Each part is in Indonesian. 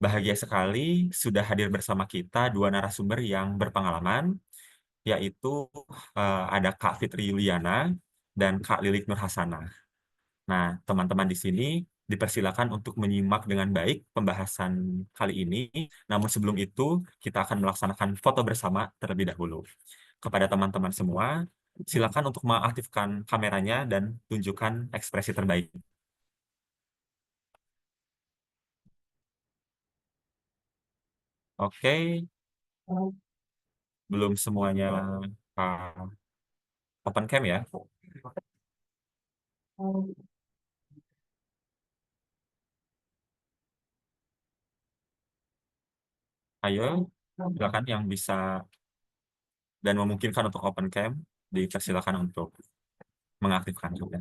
Bahagia sekali sudah hadir bersama kita dua narasumber yang berpengalaman, yaitu ada Kak Fitri Yuliana dan Kak Lilik Nur Hasanah. Nah, teman-teman di sini dipersilakan untuk menyimak dengan baik pembahasan kali ini. Namun sebelum itu, kita akan melaksanakan foto bersama terlebih dahulu. Kepada teman-teman semua, silakan untuk mengaktifkan kameranya dan tunjukkan ekspresi terbaik. Oke, belum semuanya uh, open cam ya. Ayo, silakan yang bisa dan memungkinkan untuk open cam, dipersilakan untuk mengaktifkan juga.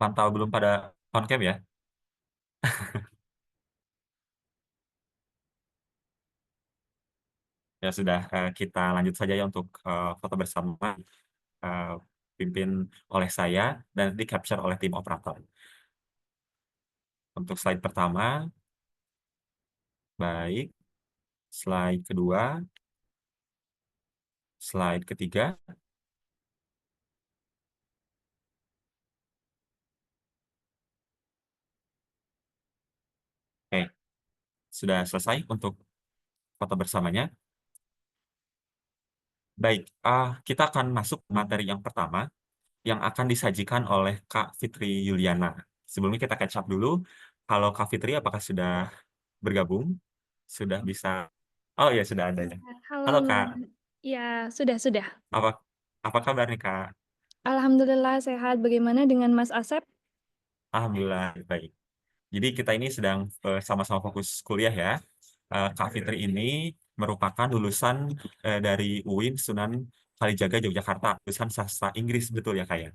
Pantau belum pada on cam ya? Ya sudah, kita lanjut saja ya untuk foto bersama eh, pimpin oleh saya dan di capture oleh tim operator. Untuk slide pertama, baik. Slide kedua, slide ketiga. Oke, sudah selesai untuk foto bersamanya. Baik, kita akan masuk materi yang pertama yang akan disajikan oleh Kak Fitri Yuliana. Sebelumnya kita catch up dulu. Halo Kak Fitri, apakah sudah bergabung? Sudah bisa? Oh iya, sudah ada ya. Halo Halo Kak, Mas. Ya, sudah. apa apa kabar nih Kak? Alhamdulillah sehat. Bagaimana dengan Mas Asep? Alhamdulillah baik. Jadi kita ini sedang sama-sama fokus kuliah ya. Kak Fitri ini merupakan lulusan dari UIN Sunan Kalijaga Yogyakarta, lulusan sastra Inggris, betul ya Kak ya?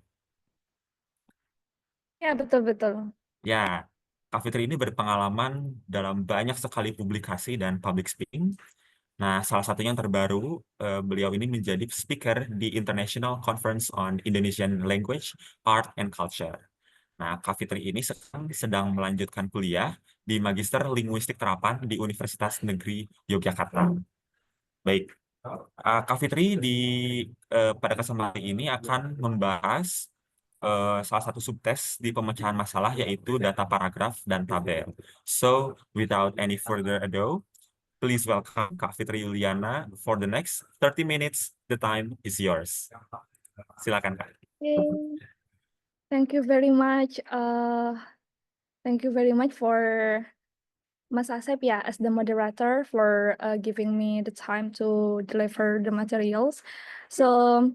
Ya, betul-betul. Ya, Kak Fitri ini berpengalaman dalam banyak sekali publikasi dan public speaking. Nah, salah satunya yang terbaru, beliau ini menjadi speaker di International Conference on Indonesian Language, Art, and Culture. Nah, Kak Fitri ini sekarang sedang melanjutkan kuliah di Magister Linguistik Terapan di Universitas Negeri Yogyakarta. Baik, Kak Fitri pada kesempatan ini akan membahas salah satu subtes di pemecahan masalah yaitu data paragraf dan tabel. So, without any further ado, please welcome Kak Fitri Yuliana for the next 30 minutes. The time is yours. Silakan Kak. Okay. Thank you very much. Thank you very much for Mas Asep ya as the moderator for giving me the time to deliver the materials. So,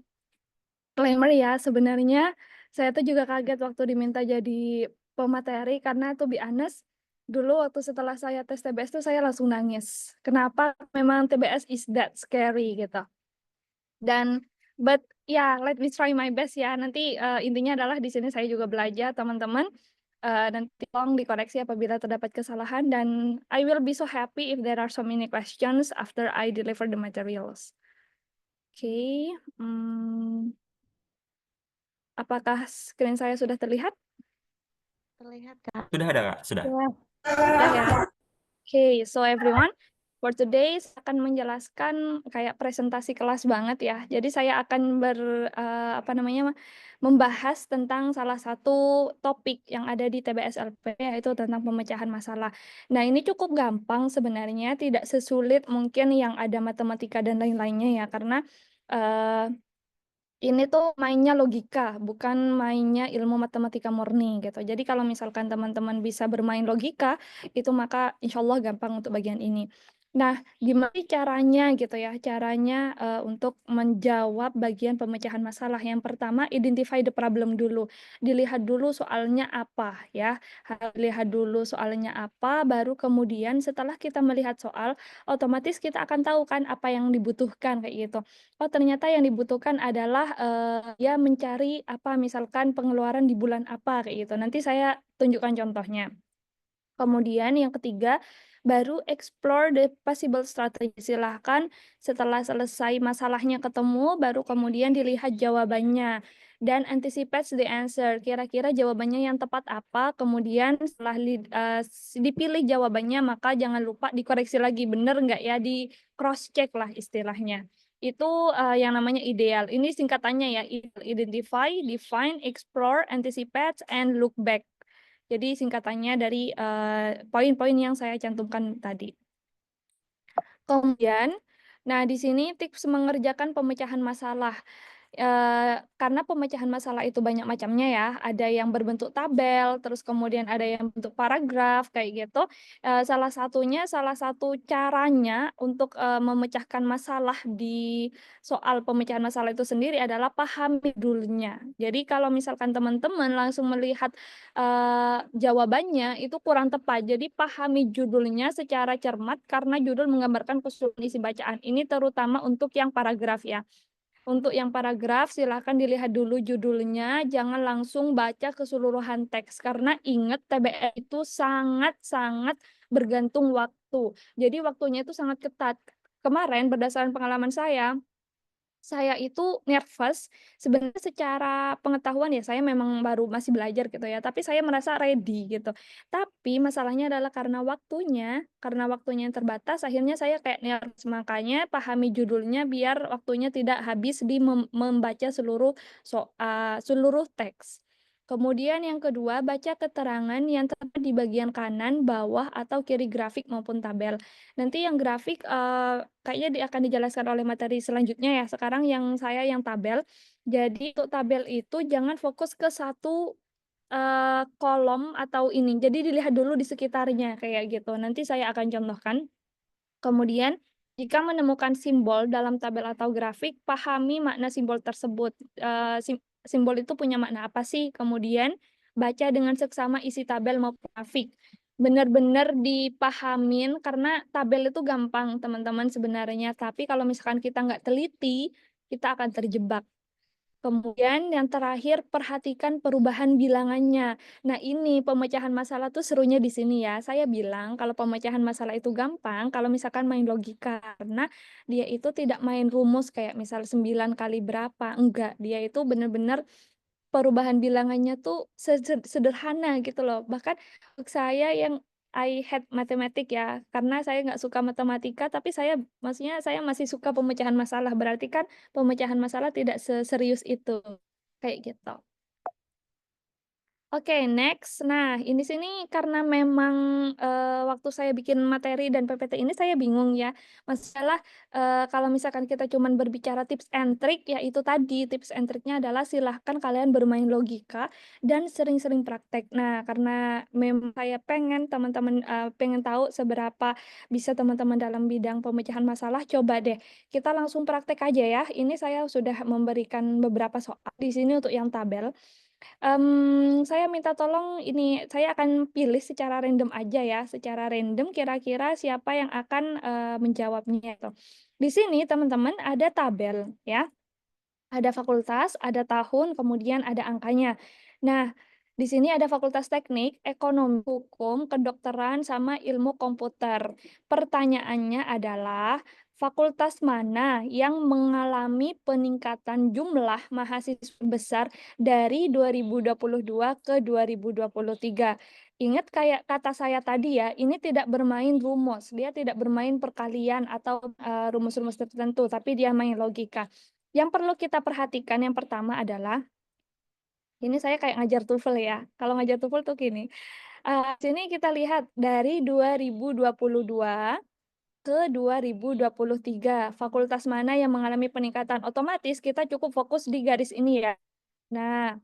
disclaimer ya, sebenarnya saya tuh juga kaget waktu diminta jadi pemateri karena to be honest, dulu waktu setelah saya tes TBS tuh saya langsung nangis. Kenapa? Memang TBS is that scary gitu. Dan but ya, let me try my best ya. Nanti intinya adalah di sini saya juga belajar teman-teman. Nanti tolong dikoreksi apabila terdapat kesalahan dan I will be so happy if there are so many questions after I deliver the materials. Oke, apakah screen saya sudah terlihat? Terlihat, Kak. Sudah ada Kak? Sudah. Ya, sudah ya. Oke, so everyone, for today saya akan menjelaskan kayak presentasi kelas banget ya. Jadi saya akan membahas tentang salah satu topik yang ada di TBS-LP yaitu tentang pemecahan masalah. Nah, ini cukup gampang sebenarnya, tidak sesulit mungkin yang ada matematika dan lain-lainnya ya, karena eh, ini tuh mainnya logika, bukan mainnya ilmu matematika murni gitu. Jadi kalau misalkan teman-teman bisa bermain logika, itu maka insya Allah gampang untuk bagian ini. Nah, gimana sih caranya gitu ya, caranya untuk menjawab bagian pemecahan masalah. Yang pertama, identify the problem dulu. Dilihat dulu soalnya apa ya. Lihat dulu soalnya apa, baru kemudian setelah kita melihat soal, otomatis kita akan tahu kan apa yang dibutuhkan kayak gitu. Oh, ternyata yang dibutuhkan adalah ya mencari apa misalkan pengeluaran di bulan apa kayak gitu. Nanti saya tunjukkan contohnya. Kemudian yang ketiga, baru explore the possible strategy. Silahkan setelah selesai masalahnya ketemu, baru kemudian dilihat jawabannya. Dan anticipate the answer. Kira-kira jawabannya yang tepat apa, kemudian setelah dipilih jawabannya, maka jangan lupa dikoreksi lagi. Bener nggak ya, di cross-check lah istilahnya. Itu yang namanya ideal. Ini singkatannya ya, identify, define, explore, anticipate, and look back. Jadi singkatannya dari poin-poin yang saya cantumkan tadi. Kemudian, nah di sini tips mengerjakan pemecahan masalah. Karena pemecahan masalah itu banyak macamnya ya, ada yang berbentuk tabel, terus kemudian ada yang bentuk paragraf kayak gitu. Salah satu caranya untuk memecahkan masalah di soal pemecahan masalah itu sendiri adalah pahami judulnya. Jadi kalau misalkan teman-teman langsung melihat jawabannya itu kurang tepat. Jadi pahami judulnya secara cermat karena judul menggambarkan keseluruhan isi bacaan. Ini terutama untuk yang paragraf ya. Untuk yang paragraf silahkan dilihat dulu judulnya, jangan langsung baca keseluruhan teks karena ingat TBL itu sangat-sangat bergantung waktu. Jadi waktunya itu sangat ketat. Kemarin berdasarkan pengalaman saya itu nervous, sebenarnya secara pengetahuan ya saya memang baru masih belajar gitu ya, tapi saya merasa ready gitu. Tapi masalahnya adalah karena waktunya yang terbatas, akhirnya saya kayak nervous. Makanya pahami judulnya biar waktunya tidak habis di membaca seluruh teks. Kemudian yang kedua, baca keterangan yang terdapat di bagian kanan, bawah, atau kiri grafik maupun tabel. Nanti yang grafik kayaknya akan dijelaskan oleh materi selanjutnya ya. Sekarang yang saya yang tabel. Jadi untuk tabel itu jangan fokus ke satu kolom atau ini. Jadi dilihat dulu di sekitarnya kayak gitu. Nanti saya akan contohkan. Kemudian, jika menemukan simbol dalam tabel atau grafik, pahami makna simbol tersebut. Simbol itu punya makna apa sih? Kemudian, baca dengan seksama isi tabel maupun grafik. Benar-benar dipahamin, karena tabel itu gampang, teman-teman sebenarnya. Tapi kalau misalkan kita nggak teliti, kita akan terjebak. Kemudian yang terakhir, perhatikan perubahan bilangannya. Nah, ini pemecahan masalah tuh serunya di sini ya. Saya bilang kalau pemecahan masalah itu gampang kalau misalkan main logika. Karena dia itu tidak main rumus kayak misal 9 kali berapa. Enggak, dia itu benar-benar perubahan bilangannya tuh sederhana gitu loh. Bahkan untuk saya yang I hate matematik ya, karena saya nggak suka matematika, tapi maksudnya saya masih suka pemecahan masalah. Berarti kan pemecahan masalah tidak seserius itu. Kayak gitu. Oke, next. Nah, ini sini karena memang waktu saya bikin materi dan PPT ini saya bingung ya. Masalah kalau misalkan kita cuman berbicara tips and trick, ya itu tadi tips and triknya adalah silahkan kalian bermain logika dan sering-sering praktek. Nah, karena memang saya pengen teman-teman pengen tahu seberapa bisa teman-teman dalam bidang pemecahan masalah, coba deh kita langsung praktek aja ya. Ini saya sudah memberikan beberapa soal di sini untuk yang tabel. Saya minta tolong ini, saya akan pilih secara random aja ya, secara random kira-kira siapa yang akan menjawabnya itu. Di sini teman-teman ada tabel ya, ada fakultas, ada tahun, kemudian ada angkanya. Nah, di sini ada fakultas teknik, ekonomi, hukum, kedokteran, sama ilmu komputer. Pertanyaannya adalah, fakultas mana yang mengalami peningkatan jumlah mahasiswa besar dari 2022 ke 2023? Ingat kayak kata saya tadi ya, ini tidak bermain rumus, dia tidak bermain perkalian atau rumus-rumus tertentu, tapi dia main logika. Yang perlu kita perhatikan yang pertama adalah, ini saya kayak ngajar TOEFL ya. Kalau ngajar TOEFL tuh gini, sini kita lihat dari 2022 ke 2023, fakultas mana yang mengalami peningkatan. Otomatis kita cukup fokus di garis ini ya. Nah,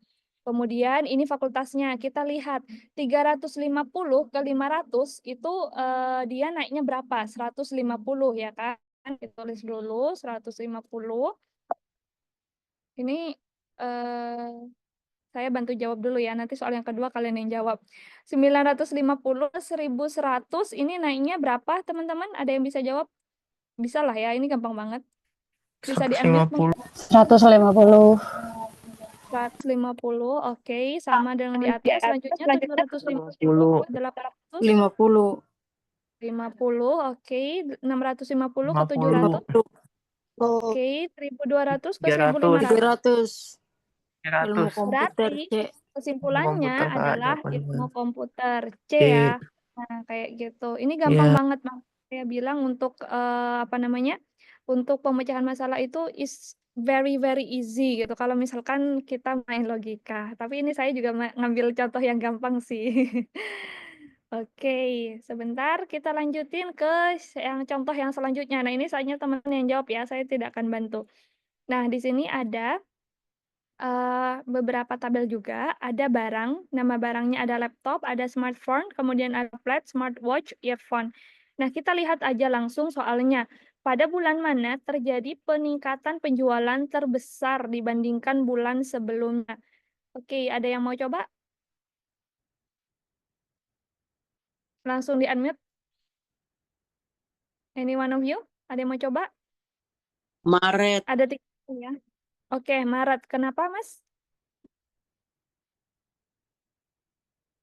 Kemudian ini fakultasnya, kita lihat 350 ke 500 itu dia naiknya berapa? 150 ya kan? Kita tulis dulu 150. Ini saya bantu jawab dulu ya, nanti soal yang kedua kalian yang jawab. 950, 1100 ini naiknya berapa teman-teman? Ada yang bisa jawab? Bisa lah ya, ini gampang banget. Bisa di-unmute mungkin? 150. 150, oke. Sama dengan di atas, selanjutnya 750, 800, 50. 50, oke. 650 ke 700, 50. oke. 1200 ke 1500. 300. Ilmu komputer Berarti C. kesimpulannya Komputer, Kak, adalah jawabannya. ilmu komputer C C. ya. Nah, kayak gitu. Ini gampang Iya. banget, Mak. Saya bilang untuk apa namanya? Untuk pemecahan masalah itu is very very easy gitu. Kalau misalkan kita main logika. Tapi ini saya juga ngambil contoh yang gampang sih. Oke, sebentar kita lanjutin ke yang contoh yang selanjutnya. Nah, ini saatnya teman yang jawab ya. Saya tidak akan bantu. Nah, di sini ada beberapa tabel juga, ada barang, nama barangnya ada laptop, ada smartphone, kemudian ada flat, smartwatch, earphone. Nah, kita lihat aja langsung soalnya. Pada bulan mana terjadi peningkatan penjualan terbesar dibandingkan bulan sebelumnya? Oke, ada yang mau coba? Langsung di-unmute. Any one of you? Ada yang mau coba? Maret. Ada 3 ya. Oke, Maret. Kenapa, Mas?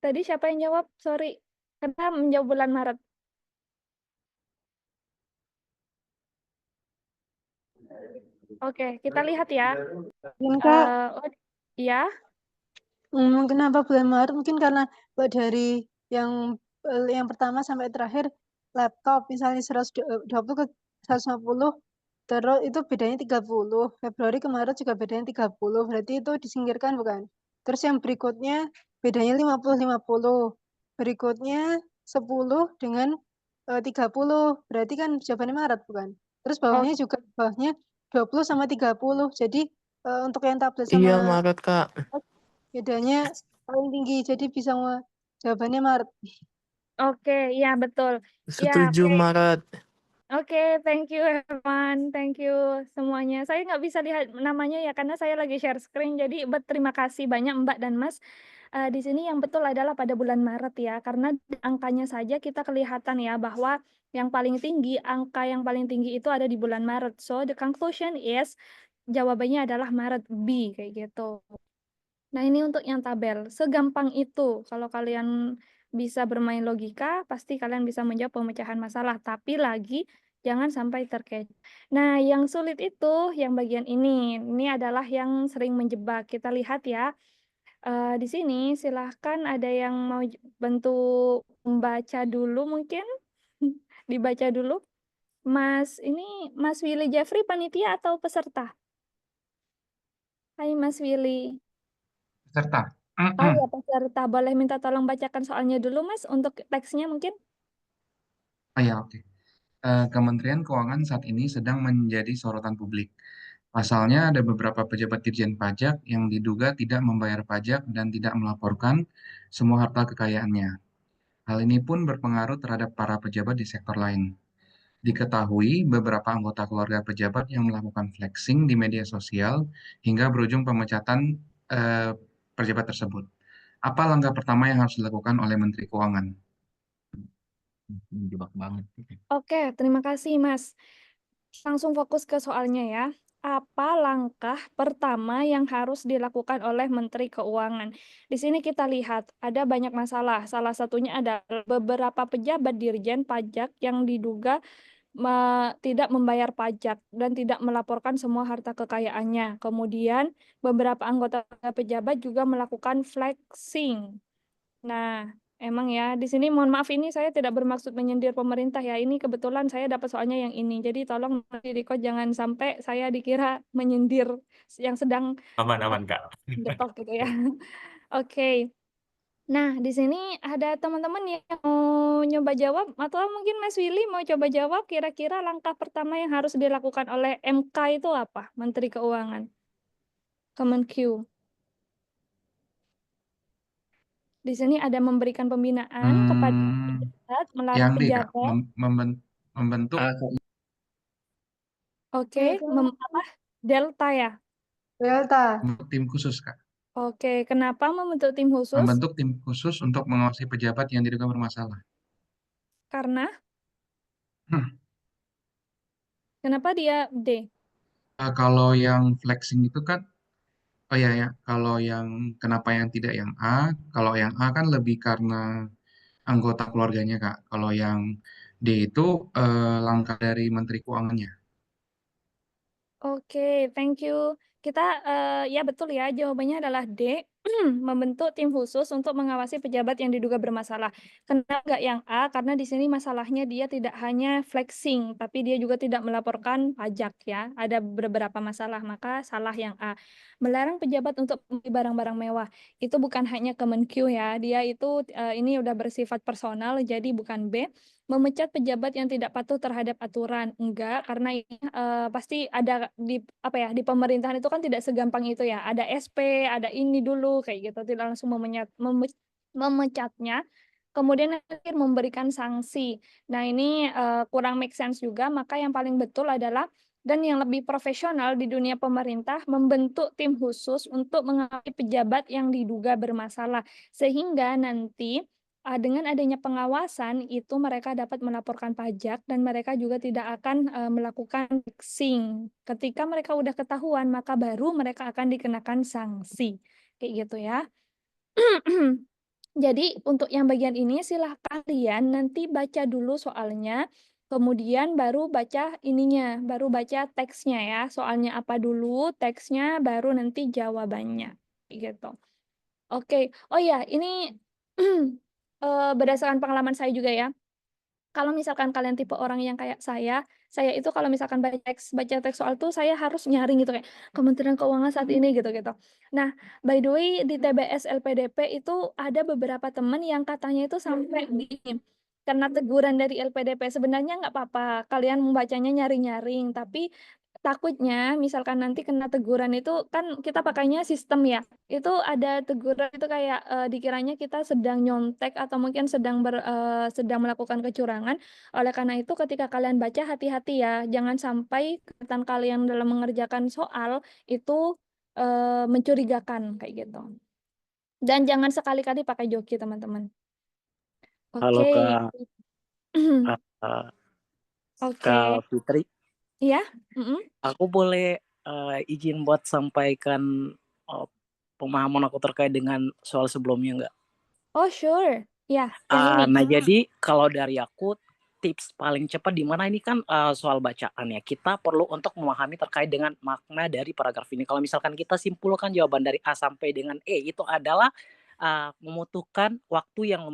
Tadi siapa yang jawab? Sorry. Kenapa menjawab bulan Maret? Oke, kita lihat ya. Kak, Ya, kenapa bulan Maret? Mungkin karena dari yang pertama sampai terakhir laptop, misalnya 120 ke 150, terus itu bedanya 30. Februari ke Maret juga bedanya 30, berarti itu disingkirkan bukan? Terus yang berikutnya bedanya 50-50. Berikutnya 10 dengan 30, berarti kan jawabannya Maret bukan? Terus bawahnya juga 20 sama 30. Jadi untuk yang tablet Iya, sama Maret, Kak. bedanya paling tinggi, jadi bisa jawabannya Maret. oke, ya betul. Ya, Setuju, oke. Maret. Oke, thank you everyone, thank you semuanya. Saya nggak bisa lihat namanya ya karena saya lagi share screen. Jadi berterima kasih banyak Mbak dan Mas. Di sini yang betul adalah pada bulan Maret ya, karena angkanya saja kita kelihatan ya bahwa yang paling tinggi, angka yang paling tinggi itu ada di bulan Maret. So the conclusion is jawabannya adalah Maret B kayak gitu. Nah, ini untuk yang tabel. Segampang itu. Kalau kalian bisa bermain logika, pasti kalian bisa menjawab pemecahan masalah. Tapi lagi, jangan sampai terkecoh. Nah, yang sulit itu yang bagian ini. Ini adalah yang sering menjebak. Kita lihat ya. Di sini silahkan ada yang mau bantu membaca dulu mungkin. Dibaca dulu. Mas Willy Jeffrey panitia atau peserta? Hai Mas Willy. Peserta. Oh ya, peserta. Boleh minta tolong bacakan soalnya dulu, Mas, untuk teksnya mungkin? Oh ya, oke. Kementerian Keuangan saat ini sedang menjadi sorotan publik. Pasalnya ada beberapa pejabat Ditjen Pajak yang diduga tidak membayar pajak dan tidak melaporkan semua harta kekayaannya. Hal ini pun berpengaruh terhadap para pejabat di sektor lain. Diketahui beberapa anggota keluarga pejabat yang melakukan flexing di media sosial hingga berujung pemecatan pejabat tersebut. Apa langkah pertama yang harus dilakukan oleh Menteri Keuangan? Menjebak banget. Oke, terima kasih, Mas. Langsung fokus ke soalnya ya. Apa langkah pertama yang harus dilakukan oleh Menteri Keuangan? Di sini kita lihat ada banyak masalah. Salah satunya adalah beberapa pejabat Dirjen Pajak yang diduga tidak membayar pajak dan tidak melaporkan semua harta kekayaannya. Kemudian beberapa anggota pejabat juga melakukan flexing. Nah, emang ya, di sini mohon maaf ini saya tidak bermaksud menyindir pemerintah ya. Ini kebetulan saya dapat soalnya yang ini. Jadi tolong Riko jangan sampai saya dikira menyindir yang sedang Aman, Kak. detok gitu ya. Oke. Nah, di sini ada teman-teman yang mau nyoba jawab atau mungkin Mas Willy mau coba jawab kira-kira langkah pertama yang harus dilakukan oleh MK itu apa? Menteri Keuangan. Kemenq. Di sini ada memberikan pembinaan kepada Hmm, pejabat, melatih yang D, Kak. pejabat. Membentuk Oke, apa? Delta ya. Delta. tim khusus, Kak. Oke, kenapa membentuk tim khusus? Membentuk tim khusus untuk mengawasi pejabat yang diduga bermasalah. Karena Hmm. kenapa dia D? Kalau yang flexing itu kan, oh ya ya, kalau yang kenapa yang tidak yang A? Kalau yang A kan lebih karena anggota keluarganya, Kak. Kalau yang D itu langkah dari Menteri Keuangannya. Oke, thank you. Kita ya betul ya, jawabannya adalah D. Membentuk tim khusus untuk mengawasi pejabat yang diduga bermasalah. Kenapa nggak yang A? Karena di sini masalahnya dia tidak hanya flexing, tapi dia juga tidak melaporkan pajak ya. Ada beberapa masalah, maka salah yang A. Melarang pejabat untuk membeli barang-barang mewah. Itu bukan hanya Kemenq ya, dia itu ini udah bersifat personal, jadi bukan B. Memecat pejabat yang tidak patuh terhadap aturan, enggak, karena ini pasti ada di apa ya, di pemerintahan itu kan tidak segampang itu ya, ada SP, ada ini dulu kayak gitu, tidak langsung memecatnya, kemudian akhir memberikan sanksi. Nah ini kurang make sense juga, maka yang paling betul adalah dan yang lebih profesional di dunia pemerintah membentuk tim khusus untuk mengawasi pejabat yang diduga bermasalah, sehingga nanti dengan adanya pengawasan itu mereka dapat melaporkan pajak dan mereka juga tidak akan melakukan fixing. Ketika mereka udah ketahuan, maka baru mereka akan dikenakan sanksi. Kayak gitu ya. Jadi untuk yang bagian ini silahkan kalian nanti baca dulu soalnya, kemudian baru baca ininya, baru baca teksnya ya. Soalnya apa dulu, teksnya baru nanti jawabannya. Kayak gitu. Oke. Oh ya, ini berdasarkan pengalaman saya juga ya. Kalau misalkan kalian tipe orang yang kayak saya itu kalau misalkan baca teks soal tuh saya harus nyaring gitu kayak Kementerian Keuangan saat ini gitu-gitu. Nah, by the way di TBS LPDP itu ada beberapa teman yang katanya itu sampai gini, karena teguran dari LPDP sebenarnya nggak apa-apa kalian membacanya nyaring-nyaring, tapi takutnya misalkan nanti kena teguran itu kan kita pakainya sistem ya. Itu ada teguran itu kayak dikiranya kita sedang nyontek atau mungkin sedang melakukan kecurangan. Oleh karena itu ketika kalian baca hati-hati ya, jangan sampai kegiatan kalian dalam mengerjakan soal itu mencurigakan kayak gitu. Dan jangan sekali-kali pakai joki teman-teman. Halo Oke. Kak, Oke. Kak Fitri, Iya. aku boleh izin buat sampaikan pemahaman aku terkait dengan soal sebelumnya nggak? Oh sure, ya yang ini. Nah jadi kalau dari aku tips paling cepat di mana ini kan soal bacaan ya. Kita perlu untuk memahami terkait dengan makna dari paragraf ini. Kalau misalkan kita simpulkan jawaban dari A sampai dengan E itu adalah membutuhkan waktu yang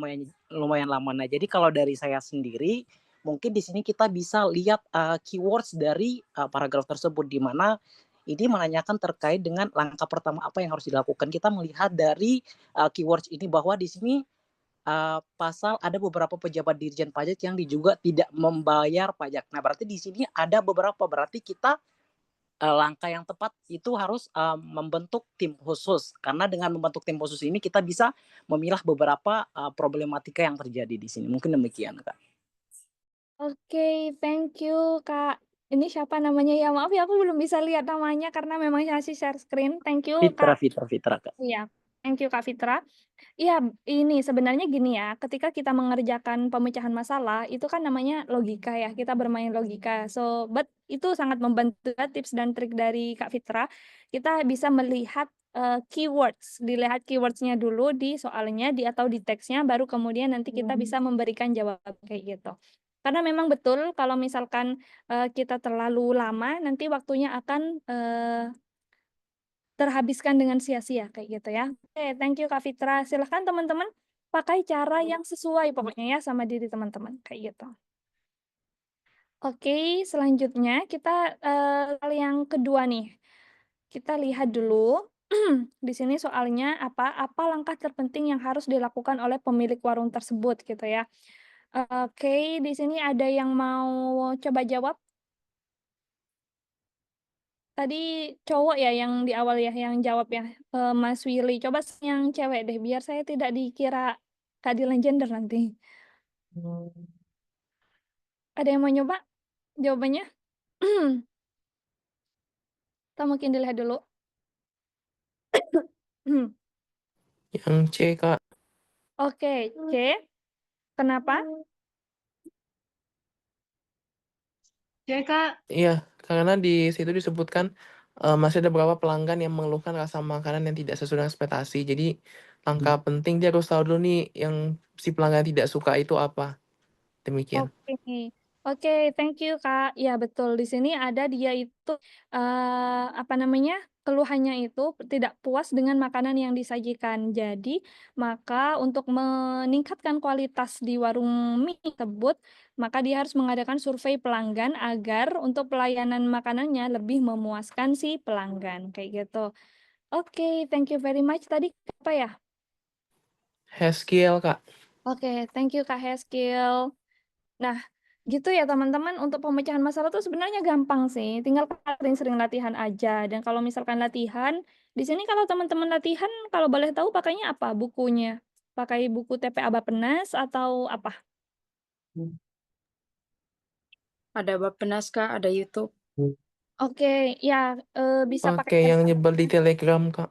lumayan lama. Nah jadi kalau dari saya sendiri mungkin di sini kita bisa lihat keywords dari paragraf tersebut di mana ini menanyakan terkait dengan langkah pertama apa yang harus dilakukan. Kita melihat dari keywords ini bahwa di sini pasal ada beberapa pejabat Dirjen Pajak yang juga tidak membayar pajak. Nah, berarti di sini ada beberapa, berarti kita langkah yang tepat itu harus membentuk tim khusus. Karena dengan membentuk tim khusus ini kita bisa memilah beberapa problematika yang terjadi di sini. Mungkin demikian, Kak. Oke, thank you, Kak. Ini siapa namanya ya? Maaf ya, aku belum bisa lihat namanya karena memang masih share screen. Thank you, Kak. Fitra, Kak. Iya, thank you, Kak Fitra. Iya, ini sebenarnya gini ya, ketika kita mengerjakan pemecahan masalah, itu kan namanya logika ya, kita bermain logika. So, but itu sangat membantu tips dan trik dari Kak Fitra. Kita bisa melihat keywords, dilihat keywordsnya dulu di soalnya, atau di teksnya, baru kemudian nanti kita bisa memberikan jawaban kayak gitu. Karena memang betul kalau misalkan kita terlalu lama, nanti waktunya akan terhabiskan dengan sia-sia kayak gitu ya. Oke, thank you Kak Fitra. Silahkan teman-teman pakai cara yang sesuai pokoknya ya sama diri teman-teman kayak gitu. Oke, selanjutnya kita hal yang kedua nih. Kita lihat dulu di sini soalnya apa langkah terpenting yang harus dilakukan oleh pemilik warung tersebut gitu ya. Oke, di sini ada yang mau coba jawab? tadi cowok ya yang di awal ya yang jawab ya, Mas Willy. Coba yang cewek deh biar saya tidak dikira keadilan gender nanti. Ada yang mau nyoba jawabannya? Atau mungkin dilihat dulu. Yang C, Kak. Oke, C. Kenapa? Ya, Kak. Iya, karena di situ disebutkan masih ada beberapa pelanggan yang mengeluhkan rasa makanan yang tidak sesuai dengan ekspektasi. Jadi langkah penting dia harus tahu dulu nih yang si pelanggan tidak suka itu apa. Demikian. Oke, oke, thank you Kak. Ya betul di sini ada dia itu apa namanya keluhannya itu tidak puas dengan makanan yang disajikan. Jadi maka untuk meningkatkan kualitas di warung mie tersebut, maka dia harus mengadakan survei pelanggan agar untuk pelayanan makanannya lebih memuaskan si pelanggan kayak gitu. Oke, thank you very much. Tadi apa ya? Haskell, Kak. Oke, thank you Kak Heskil. Nah, gitu ya teman-teman, untuk pemecahan masalah tuh sebenarnya gampang sih, tinggal sering-sering latihan aja. Dan kalau misalkan latihan, di sini kalau teman-teman latihan, kalau boleh tahu pakainya apa bukunya? Pakai buku TPA Bappenas atau apa? Ada Bappenas, Kak, ada YouTube. Oke, ya bisa pakai Pakai yang nyebar di Telegram, Kak.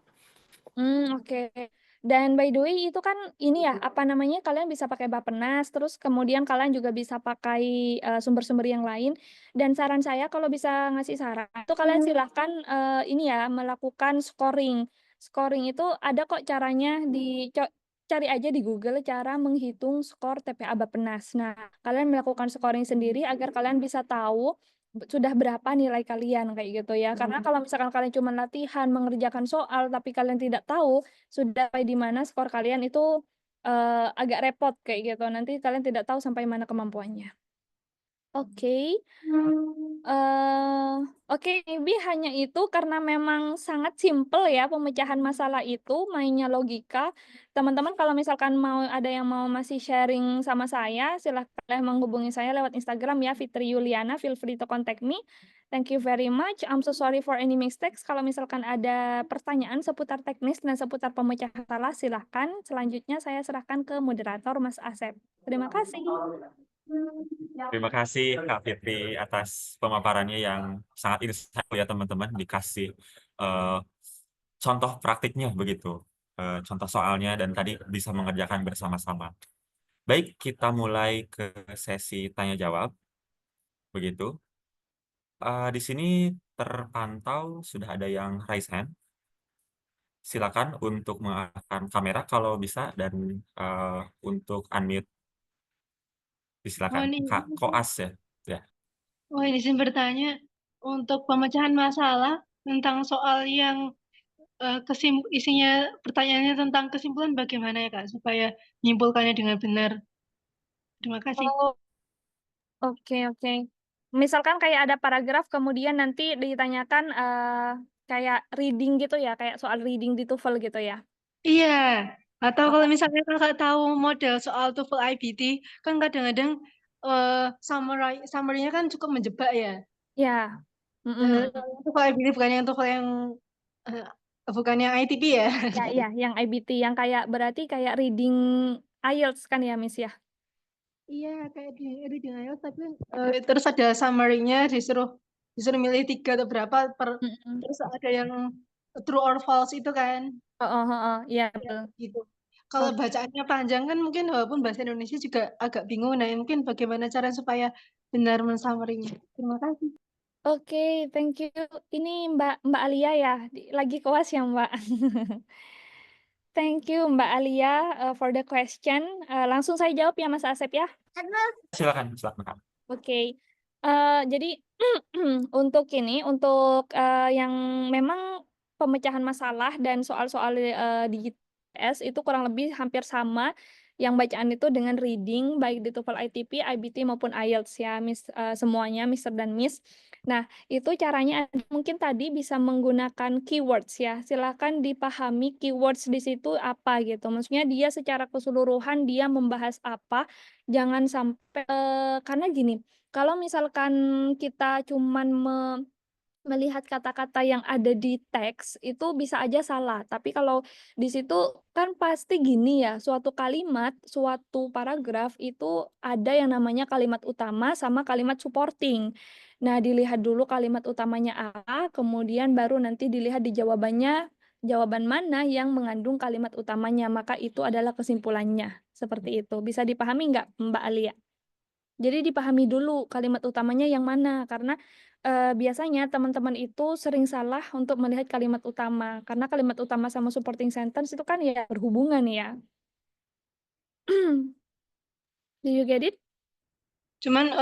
Oke. Dan by the way itu kan ini ya, apa namanya, kalian bisa pakai Bappenas, terus kemudian kalian juga bisa pakai sumber-sumber yang lain. Dan saran saya kalau bisa ngasih saran, itu kalian silahkan ini ya, melakukan scoring. Scoring itu ada kok caranya cari aja di Google cara menghitung skor TPA Bappenas. Nah, kalian melakukan scoring sendiri agar kalian bisa tahu sudah berapa nilai kalian kayak gitu ya. Karena kalau misalkan kalian cuma latihan mengerjakan soal tapi kalian tidak tahu sudah sampai di mana skor kalian itu agak repot kayak gitu. Nanti kalian tidak tahu sampai mana kemampuannya. Oke. Oke, maybe hanya itu karena memang sangat simple ya pemecahan masalah itu, mainnya logika. Teman-teman kalau misalkan ada yang mau masih sharing sama saya, silahkan menghubungi saya lewat Instagram ya, Fitri Yuliana, feel free to contact me. Thank you very much. I'm so sorry for any mistakes. Kalau misalkan ada pertanyaan seputar teknis dan seputar pemecahan masalah, silahkan. Selanjutnya saya serahkan ke moderator Mas Asep. Terima kasih. Terima kasih Kak Fitri atas pemaparannya yang sangat insightful ya teman-teman, dikasih contoh praktiknya begitu, contoh soalnya dan tadi bisa mengerjakan bersama-sama. Baik, kita mulai ke sesi tanya jawab begitu. Di sini terpantau sudah ada yang raise hand. Silakan untuk mengaktifkan kamera kalau bisa dan untuk unmute silakan Kak Koas ya. Ya. Oh, izin bertanya, untuk pemecahan masalah tentang soal yang isinya pertanyaannya tentang kesimpulan bagaimana ya Kak, supaya menyimpulkannya dengan benar. Terima kasih. Oh, oke. Misalkan kayak ada paragraf kemudian nanti ditanyakan kayak reading gitu ya, kayak soal reading di TOEFL gitu ya. Iya, atau kalau misalnya Kakak tahu model soal TOEFL IBT, kan kadang-kadang summary-nya kan cukup menjebak ya. Ya. TOEFL IBT bukan yang TOEFL yang bukan yang ITP ya. Ya, yang IBT yang kayak berarti kayak reading IELTS kan ya, Miss ya? Iya, kayak di reading IELTS tapi terus ada summary-nya disuruh milih 3 atau berapa terus ada yang true or false itu kan. Iya, Ya, betul. gitu. Kalau bacaannya panjang kan mungkin walaupun bahasa Indonesia juga agak bingung. Nah, mungkin bagaimana cara supaya benar mensummary-nya. Terima kasih. Oke, thank you. Ini Mbak Alia ya, lagi koas ya Mbak. Thank you Mbak Alia for the question. Langsung saya jawab ya Mas Asep ya. Silakan Kak. Oke. Jadi untuk yang memang pemecahan masalah dan soal-soal di ITS itu kurang lebih hampir sama yang bacaan itu dengan reading baik di TOEFL ITP, IBT maupun IELTS ya, Miss, semuanya Mister dan Miss. Nah, itu caranya mungkin tadi bisa menggunakan keywords ya. Silakan dipahami keywords di situ apa gitu. Maksudnya dia secara keseluruhan dia membahas apa. Jangan sampai karena gini, kalau misalkan kita cuman melihat kata-kata yang ada di teks itu bisa aja salah, tapi kalau di situ kan pasti gini ya, suatu kalimat, suatu paragraf itu ada yang namanya kalimat utama sama kalimat supporting. Nah, dilihat dulu kalimat utamanya apa, kemudian baru nanti dilihat di jawabannya, jawaban mana yang mengandung kalimat utamanya, maka itu adalah kesimpulannya. Seperti itu. Bisa dipahami nggak, Mbak Alia? Jadi dipahami dulu kalimat utamanya yang mana, karena biasanya teman-teman itu sering salah untuk melihat kalimat utama, karena kalimat utama sama supporting sentence itu kan ya berhubungan ya. Do you get it? Cuman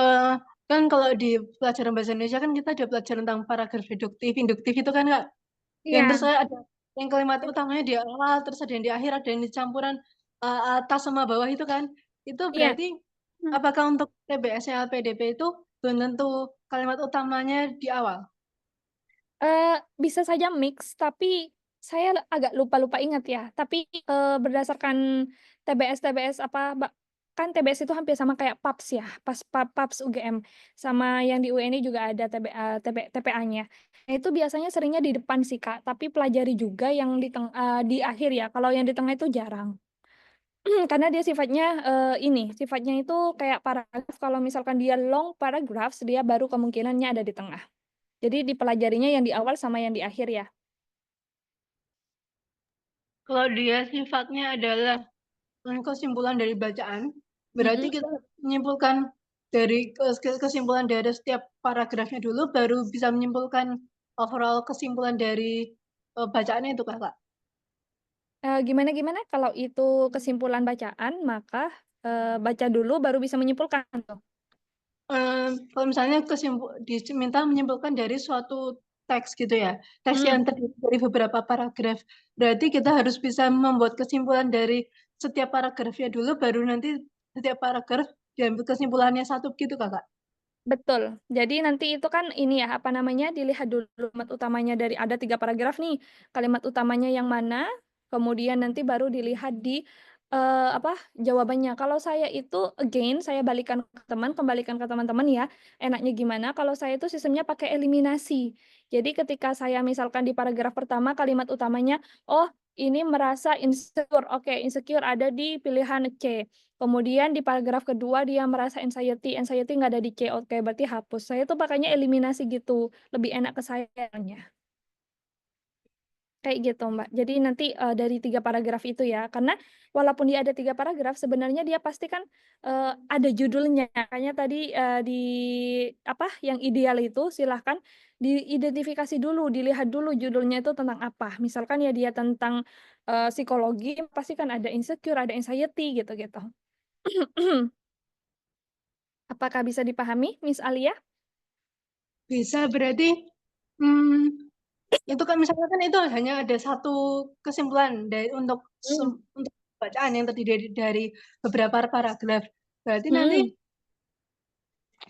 kan kalau di pelajaran bahasa Indonesia kan kita ada pelajaran tentang paragraf deduktif, induktif itu kan Kak. Yang terus Iya, saya ada yang kalimat utamanya di awal, terus ada yang di akhir, ada yang di campuran atas sama bawah itu kan. Itu iya. berarti apakah untuk TBS-nya LPDP itu belum tentu kalimat utamanya di awal? Bisa saja mix, tapi saya agak lupa ingat ya. Tapi berdasarkan TBS apa, kan TBS itu hampir sama kayak PAPS ya, PAPS UGM, sama yang di UNI juga ada TPA-nya. Nah, itu biasanya seringnya di depan sih Kak, tapi pelajari juga yang di akhir ya. Kalau yang di tengah itu jarang. Karena dia sifatnya sifatnya itu kayak paragraf. Kalau misalkan dia long paragraphs, dia baru kemungkinannya ada di tengah. Jadi dipelajarinya yang di awal sama yang di akhir ya. Kalau dia sifatnya adalah kesimpulan dari bacaan, berarti kita menyimpulkan dari kesimpulan dari setiap paragrafnya dulu, baru bisa menyimpulkan overall kesimpulan dari bacaannya itu Kakak. Gimana kalau itu kesimpulan bacaan, maka baca dulu baru bisa menyimpulkan tuh. Kalau misalnya diminta menyimpulkan dari suatu teks gitu ya, teks yang terdiri dari beberapa paragraf, berarti kita harus bisa membuat kesimpulan dari setiap paragrafnya dulu, baru nanti setiap paragraf diambil kesimpulannya satu gitu Kakak. Betul. Jadi nanti itu kan ini ya, apa namanya, dilihat dulu kalimat utamanya dari ada 3 paragraf nih, kalimat utamanya yang mana, kemudian nanti baru dilihat di jawabannya. Kalau saya itu again saya kembalikan ke teman-teman ya, enaknya gimana, kalau saya itu sistemnya pakai eliminasi. Jadi ketika saya misalkan di paragraf pertama kalimat utamanya, oh ini merasa insecure, oke insecure ada di pilihan C. Kemudian di paragraf kedua dia merasa anxiety nggak ada di C, oke berarti hapus. Saya tuh pakainya eliminasi gitu, lebih enak ke sayanya. Kayak gitu, Mbak. Jadi nanti dari 3 paragraf itu ya, karena walaupun dia ada 3 paragraf, sebenarnya dia pasti kan ada judulnya. Makanya tadi yang ideal itu silahkan diidentifikasi dulu, dilihat dulu judulnya itu tentang apa. Misalkan ya dia tentang psikologi, pasti kan ada insecure, ada anxiety gitu-gitu. Apakah bisa dipahami, Miss Alia? Bisa, berarti itu kan misalnya kan itu hanya ada satu kesimpulan untuk bacaan yang terdiri dari beberapa paragraf. Berarti nanti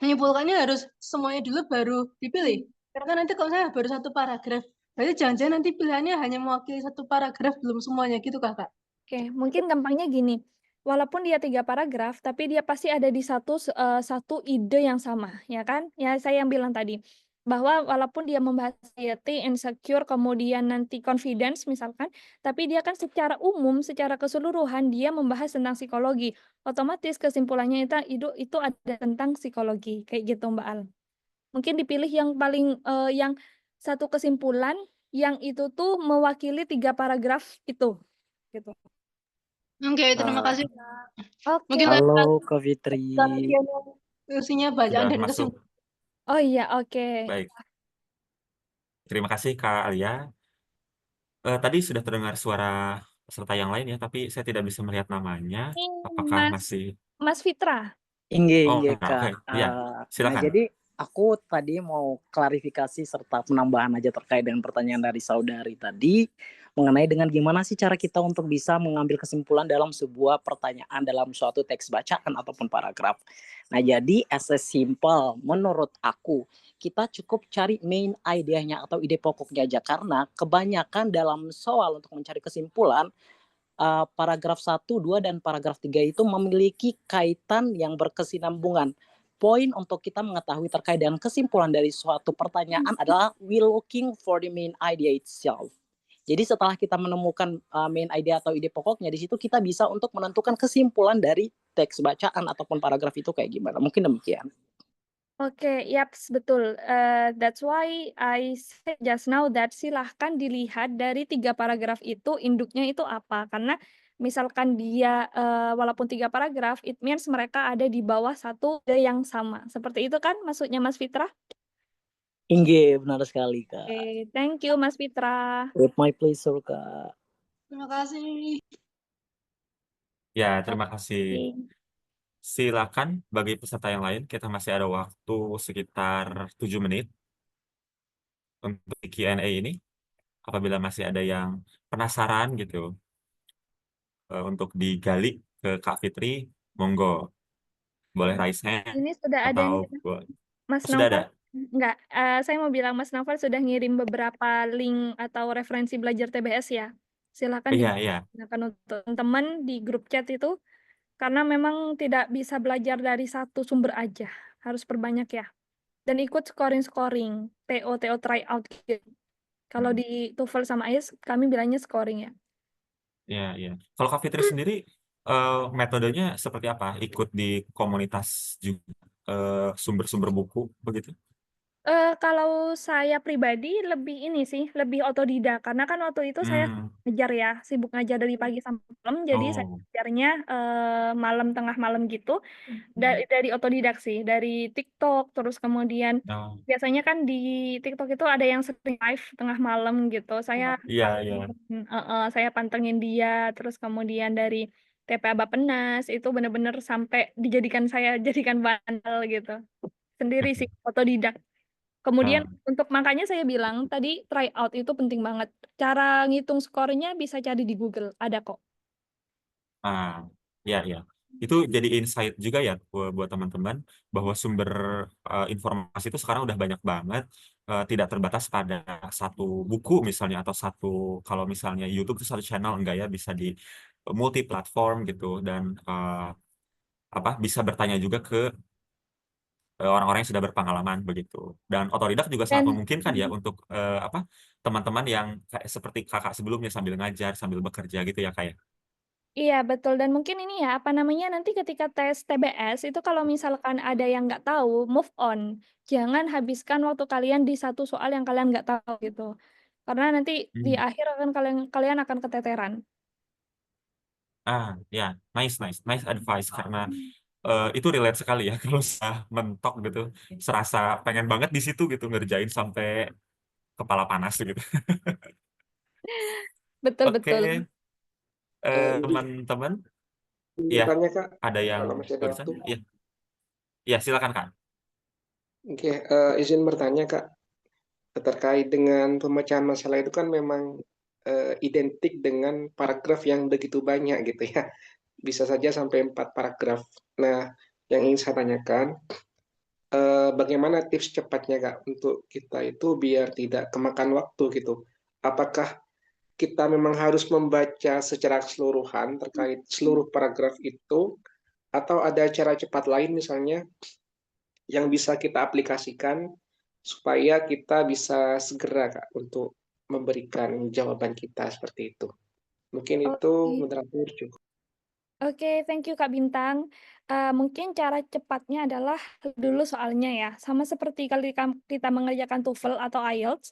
menyimpulkannya harus semuanya dulu baru dipilih. Karena nanti kalau saya baru satu paragraf, berarti jangan-jangan nanti pilihannya hanya mewakili satu paragraf, belum semuanya gitu Kakak. Oke, mungkin gampangnya gini. Walaupun dia 3 paragraf, tapi dia pasti ada di satu ide yang sama, ya kan? Ya saya yang bilang tadi, bahwa walaupun dia membahas anxiety, insecure, kemudian nanti confidence misalkan, tapi dia kan secara umum, secara keseluruhan dia membahas tentang psikologi. Otomatis kesimpulannya itu ada tentang psikologi, kayak gitu Mbak Al. Mungkin dipilih yang paling yang satu kesimpulan yang itu tuh mewakili 3 paragraf itu, gitu. Oke, terima kasih. Oke. Mungkin Halo Kak Fitri. isinya bacaan Sudah dan masuk. kesimpulan. Oh iya, oke. Baik. Terima kasih Kak Alia. Tadi sudah terdengar suara peserta yang lain ya, tapi saya tidak bisa melihat namanya. Apakah masih? Mas Fitra. Inge Oke. Kak. Ya, Nah silakan. jadi aku tadi mau klarifikasi serta penambahan aja terkait dengan pertanyaan dari saudari tadi mengenai dengan gimana sih cara kita untuk bisa mengambil kesimpulan dalam sebuah pertanyaan dalam suatu teks bacaan ataupun paragraf. Nah jadi as a simple menurut aku kita cukup cari main idenya atau ide pokoknya aja, karena kebanyakan dalam soal untuk mencari kesimpulan paragraf 1, 2, dan paragraf 3 itu memiliki kaitan yang berkesinambungan. poin untuk kita mengetahui terkait dengan kesimpulan dari suatu pertanyaan adalah we looking for the main idea itself. Jadi setelah kita menemukan main idea atau ide pokoknya, di situ kita bisa untuk menentukan kesimpulan dari teks bacaan ataupun paragraf itu kayak gimana. Mungkin demikian. Oke, yaps, betul. That's why I said just now that silahkan dilihat dari 3 paragraf itu induknya itu apa. Karena misalkan dia walaupun 3 paragraf, it means mereka ada di bawah satu ide yang sama. Seperti itu kan maksudnya Mas Fitra? Inge, benar sekali Kak. Oke, thank you Mas Fitra. With my pleasure Kak. Terima kasih. Ya, terima kasih. Oke. Silakan bagi peserta yang lain, kita masih ada waktu sekitar 7 menit untuk Q&A ini. Apabila masih ada yang penasaran gitu untuk digali ke Kak Fitri, monggo. Boleh raise hand Ini sudah ada atau nih, Mas sudah ada. Novel. Enggak, saya mau bilang Mas Novel sudah ngirim beberapa link atau referensi belajar TBS ya. Silakan Iya, iya. digunakan untuk teman di grup chat itu, karena memang tidak bisa belajar dari satu sumber aja, harus perbanyak ya. Dan ikut scoring-scoring, TO tryout gitu. Kalau di TOEFL sama IELTS kami bilangnya scoring ya. Iya, iya. Kalau Kak Fitri sendiri metodenya seperti apa? Ikut di komunitas juga sumber-sumber buku begitu? Kalau saya pribadi lebih ini sih, lebih otodidak. Karena kan waktu itu saya ngajar ya, sibuk ngajar dari pagi sampai malam. Jadi saya Oh, ngajarnya malam, tengah malam gitu. Dari otodidak sih, dari TikTok. Terus kemudian oh. biasanya kan di TikTok itu ada yang sering live tengah malam gitu. Saya Iya, iya. saya pantengin dia. Terus kemudian dari TPA Bappenas itu benar-benar sampai saya jadikan bandel gitu. Sendiri sih, otodidak. Kemudian untuk makanya saya bilang tadi tryout itu penting banget. Cara ngitung skornya bisa cari di Google, ada kok. Ya, ya. Itu jadi insight juga ya buat teman-teman bahwa sumber informasi itu sekarang udah banyak banget, tidak terbatas pada satu buku misalnya atau kalau misalnya YouTube itu satu channel, enggak ya, bisa di multi platform gitu, dan bisa bertanya juga ke orang-orang yang sudah berpengalaman begitu. Dan otodidak juga sangat Dan memungkinkan ya untuk teman-teman yang seperti kakak sebelumnya sambil ngajar, sambil bekerja gitu ya kayak. iya betul, dan mungkin ini ya, apa namanya, nanti ketika tes TBS itu kalau misalkan ada yang nggak tahu, move on. Jangan habiskan waktu kalian di satu soal yang kalian nggak tahu gitu. Karena nanti di akhir kalian akan keteteran. Ya, nice advice, karena itu relate sekali ya kalau saya mentok gitu, serasa pengen banget di situ gitu ngerjain sampai kepala panas gitu. Betul-betul. Oke, teman-teman, ya Tanya Kak, ada yang kalau masih ada tulisan, waktu. ya silakan Kak. Oke, izin bertanya Kak, terkait dengan pemecahan masalah itu kan memang identik dengan paragraf yang begitu banyak gitu ya, bisa saja sampai 4 paragraf. Nah, yang ingin saya tanyakan, bagaimana tips cepatnya Kak untuk kita itu biar tidak kemakan waktu gitu? Apakah kita memang harus membaca secara keseluruhan terkait seluruh paragraf itu, atau ada cara cepat lain misalnya yang bisa kita aplikasikan supaya kita bisa segera Kak untuk memberikan jawaban kita seperti itu. Mungkin itu moderator cukup. Oke, thank you Kak Bintang. Mungkin cara cepatnya adalah dulu soalnya ya, sama seperti kalau kita mengerjakan TOEFL atau IELTS,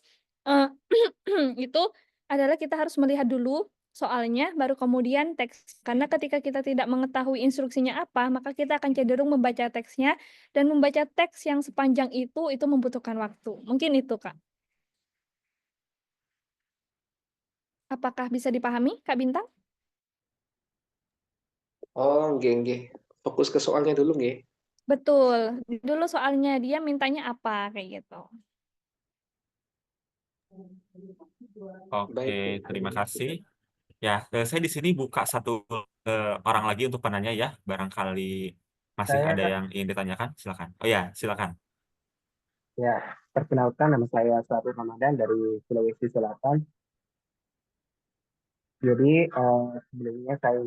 itu adalah kita harus melihat dulu soalnya, baru kemudian teks. Karena ketika kita tidak mengetahui instruksinya apa, maka kita akan cenderung membaca teksnya, dan membaca teks yang sepanjang itu membutuhkan waktu. Mungkin itu Kak. Apakah bisa dipahami Kak Bintang? Oh, nggih. Fokus ke soalnya dulu nggih. Betul, dulu soalnya dia mintanya apa, kayak gitu. Oke, terima kasih. Ya, saya di sini buka satu orang lagi untuk penanya ya, barangkali masih Saya ada Kak, yang ingin ditanyakan, silakan. Oh ya, silakan. ya perkenalkan nama saya Suatu Ramadan dari Sulawesi Selatan. Jadi sebelumnya saya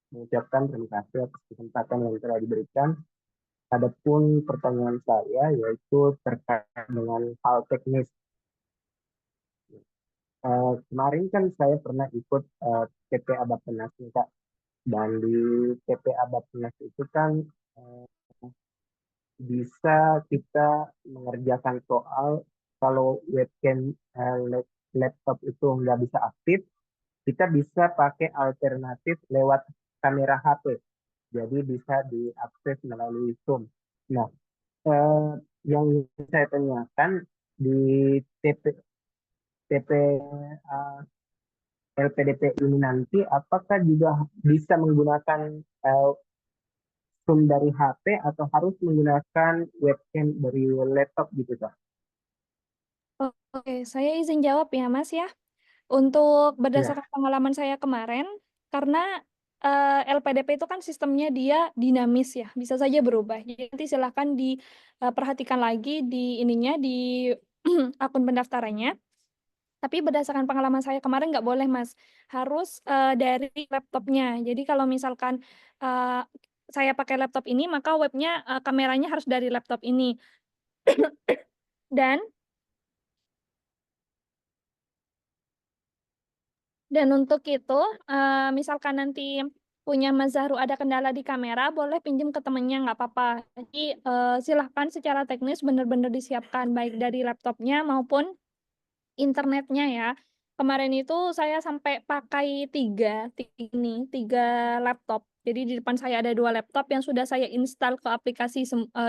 mengucapkan terima kasih atas kesempatan yang telah diberikan. Adapun pertanyaan saya yaitu terkait dengan hal teknis. Kemarin kan saya pernah ikut TP Abappenas nih Kak, dan di TP Abappenas itu kan eh, bisa kita mengerjakan soal kalau webcam laptop itu nggak bisa aktif, kita bisa pakai alternatif lewat kamera HP. Jadi bisa diakses melalui Zoom. Nah, eh, yang saya tanyakan di TP TP eh, LPDP ini nanti apakah juga bisa menggunakan eh, Zoom dari HP atau harus menggunakan webcam dari laptop gitu Kak? Oke, saya izin jawab ya, Mas ya. Untuk Ya, berdasarkan pengalaman saya kemarin, karena LPDP itu kan sistemnya dia dinamis ya, bisa saja berubah. Jadi nanti silahkan diperhatikan lagi di ininya, di akun pendaftarannya. Tapi berdasarkan pengalaman saya kemarin nggak boleh, Mas. Harus dari laptopnya. Jadi kalau misalkan eh, saya pakai laptop ini, maka webnya, kameranya harus dari laptop ini. Dan untuk itu, misalkan nanti punya Mas Zahru ada kendala di kamera, boleh pinjam ke temennya, nggak apa-apa. Jadi silahkan secara teknis benar-benar disiapkan, baik dari laptopnya maupun internetnya ya. Kemarin itu saya sampai pakai tiga laptop. Jadi di depan saya ada 2 laptop yang sudah saya install ke aplikasi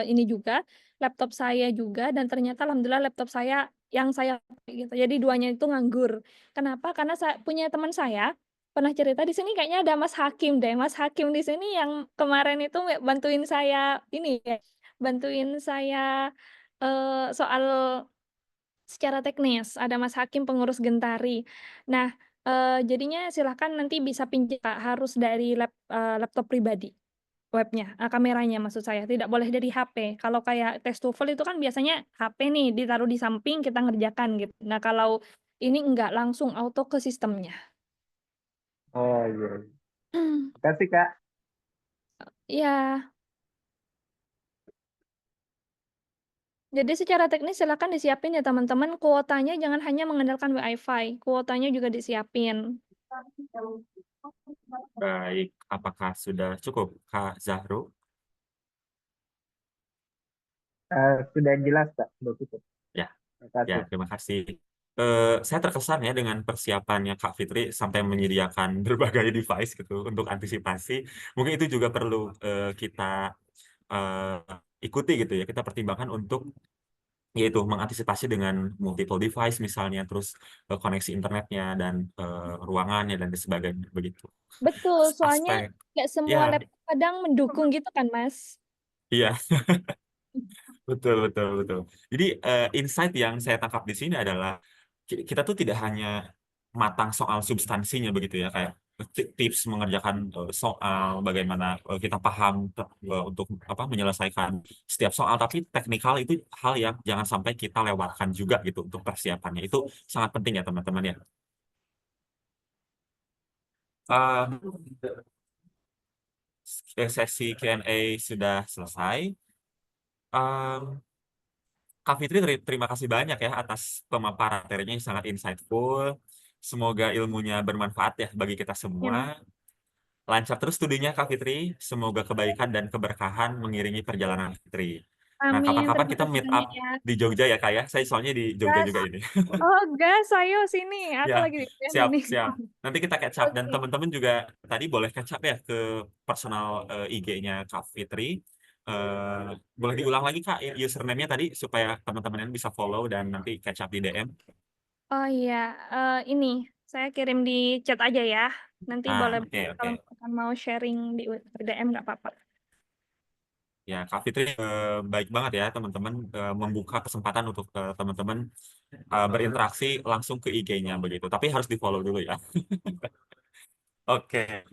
ini juga, laptop saya juga, dan ternyata alhamdulillah laptop saya yang saya pakai gitu. Jadi duanya itu nganggur. Kenapa? Karena saya punya teman saya pernah cerita di sini kayaknya ada Mas Hakim deh. Mas Hakim di sini yang kemarin itu bantuin saya ini ya, bantuin saya soal secara teknis. Ada Mas Hakim pengurus Gentari. Nah, jadinya silahkan nanti bisa pinjam Kak, harus dari laptop pribadi webnya, kameranya maksud saya, tidak boleh dari HP. Kalau kayak tes TOEFL itu kan biasanya HP nih ditaruh di samping kita ngerjakan gitu. Nah, kalau ini enggak, langsung auto ke sistemnya. oh iya. Terima kasih Kak. Ya, jadi secara teknis silakan disiapin ya teman-teman. Kuotanya jangan hanya mengandalkan WiFi, kuotanya juga disiapin. Baik, apakah sudah cukup, Kak Zahro? Sudah jelas Kak, sudah cukup. Ya, Terima kasih. terima kasih. Saya terkesan ya dengan persiapannya Kak Fitri sampai menyediakan berbagai device gitu untuk antisipasi. Mungkin itu juga perlu kita ikuti gitu ya. Kita pertimbangkan untuk yaitu mengantisipasi dengan multiple device misalnya, terus koneksi internetnya dan ruangannya dan sebagainya begitu. Betul, soalnya Aspek nggak semua ya, laptop kadang mendukung gitu kan, Mas? iya. Betul, betul, betul. Jadi insight yang saya tangkap di sini adalah kita tuh tidak hanya matang soal substansinya begitu ya, kayak tips mengerjakan soal, bagaimana kita paham untuk apa menyelesaikan setiap soal, tapi teknikal itu hal yang jangan sampai kita lewatkan juga gitu untuk persiapannya. Itu sangat penting ya teman-teman ya. Sesi Q&A sudah selesai. Um, Kak Fitri, terima kasih banyak ya atas pemaparan materinya yang sangat insightful. Semoga ilmunya bermanfaat ya bagi kita Ya, semua. Mas. Lancar terus studinya Kak Fitri. Semoga kebaikan dan keberkahan mengiringi perjalanan Fitri. Nah, Amin, kapan-kapan terima kita kasih meet up banyak ya. di Jogja ya Kak ya. Saya soalnya di Jogja Gas, juga ini. gas, ayo sini. Aku Ya, lagi di band siap, ini. siap. Nanti kita catch up. Dan Oke. teman-teman juga tadi boleh catch up ya ke personal IG-nya Kak Fitri. Boleh diulang lagi Kak username-nya tadi supaya teman-teman yang bisa follow dan nanti catch up di DM. Oh iya, ini saya kirim di chat aja ya. Nanti boleh Oke, kalau oke. misalkan mau sharing di DM nggak apa-apa. Ya, Kak Fitri baik banget ya teman-teman membuka kesempatan untuk teman-teman berinteraksi langsung ke IG-nya begitu. Tapi harus di-follow dulu ya. Oke.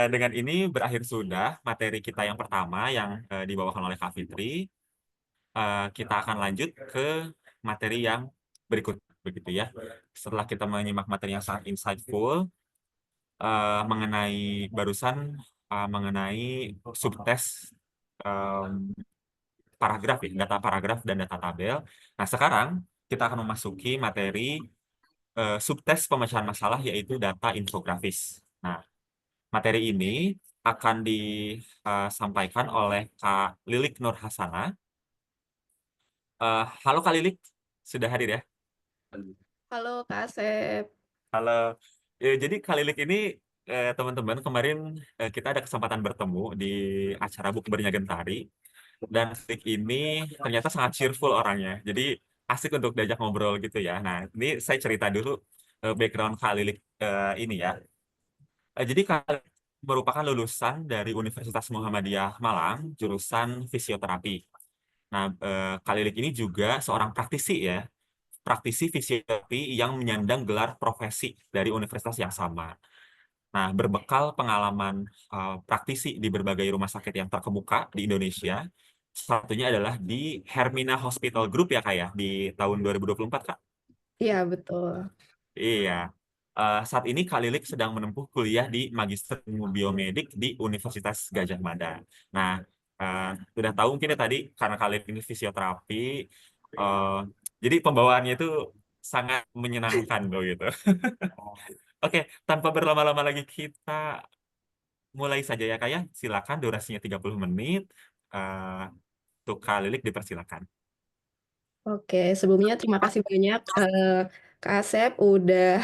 Dengan ini berakhir sudah materi kita yang pertama yang dibawakan oleh Kak Fitri. Kita akan lanjut ke materi yang berikut begitu ya. Setelah kita menyimak materi yang sangat insightful mengenai barusan mengenai subtes paragraf ya, data paragraf dan data tabel. Nah, sekarang kita akan memasuki materi subtes pemecahan masalah yaitu data infografis. Nah, materi ini akan disampaikan oleh Kak Lilik Nur Hasana. Halo Kak Lilik, sudah hadir ya? Halo Kak Asep. Halo. Jadi Kak Lilik ini teman-teman kemarin kita ada kesempatan bertemu di acara Bukbernya Gentari dan Lilik ini ternyata sangat cheerful orangnya. Jadi asik untuk diajak ngobrol gitu ya. Nah, ini saya cerita dulu background Kak Lilik ini ya. Jadi Kak Lilik merupakan lulusan dari Universitas Muhammadiyah Malang, jurusan fisioterapi. Nah, Kak Lilik ini juga seorang praktisi ya, praktisi fisioterapi yang menyandang gelar profesi dari universitas yang sama. Nah, berbekal pengalaman praktisi di berbagai rumah sakit yang terkemuka di Indonesia, satunya adalah di Hermina Hospital Group ya Kak ya, di tahun 2024 Kak. Iya, betul. Iya. Saat ini Kak Lilik sedang menempuh kuliah di Magister Ilmu Biomedik di Universitas Gadjah Mada. Nah, sudah tahu mungkin ya tadi karena Kak Lilik ini fisioterapi, jadi pembawaannya itu sangat menyenangkan loh gitu. Oke, tanpa berlama-lama lagi kita mulai saja ya Kak ya. Silakan durasinya 30 menit. Untuk Kak Lilik dipersilakan. Oke, sebelumnya terima kasih banyak Kak Asep udah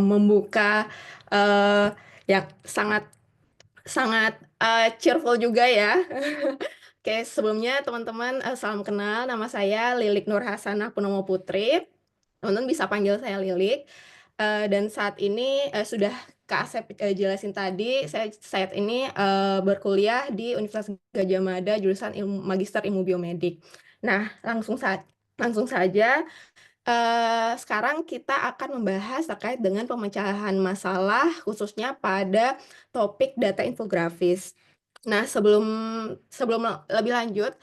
membuka ya sangat sangat cheerful juga ya. Oke, sebelumnya teman-teman salam kenal, nama saya Lilik Nur Hasanah Purnomo Putri. Teman-teman bisa panggil saya Lilik. Dan saat ini sudah Kak Asep jelasin tadi, saya saat ini berkuliah di Universitas Gadjah Mada jurusan Magister Ilmu Biomedik. Nah, langsung saja sekarang kita akan membahas terkait dengan pemecahan masalah khususnya pada topik data infografis. Nah, sebelum lebih lanjut,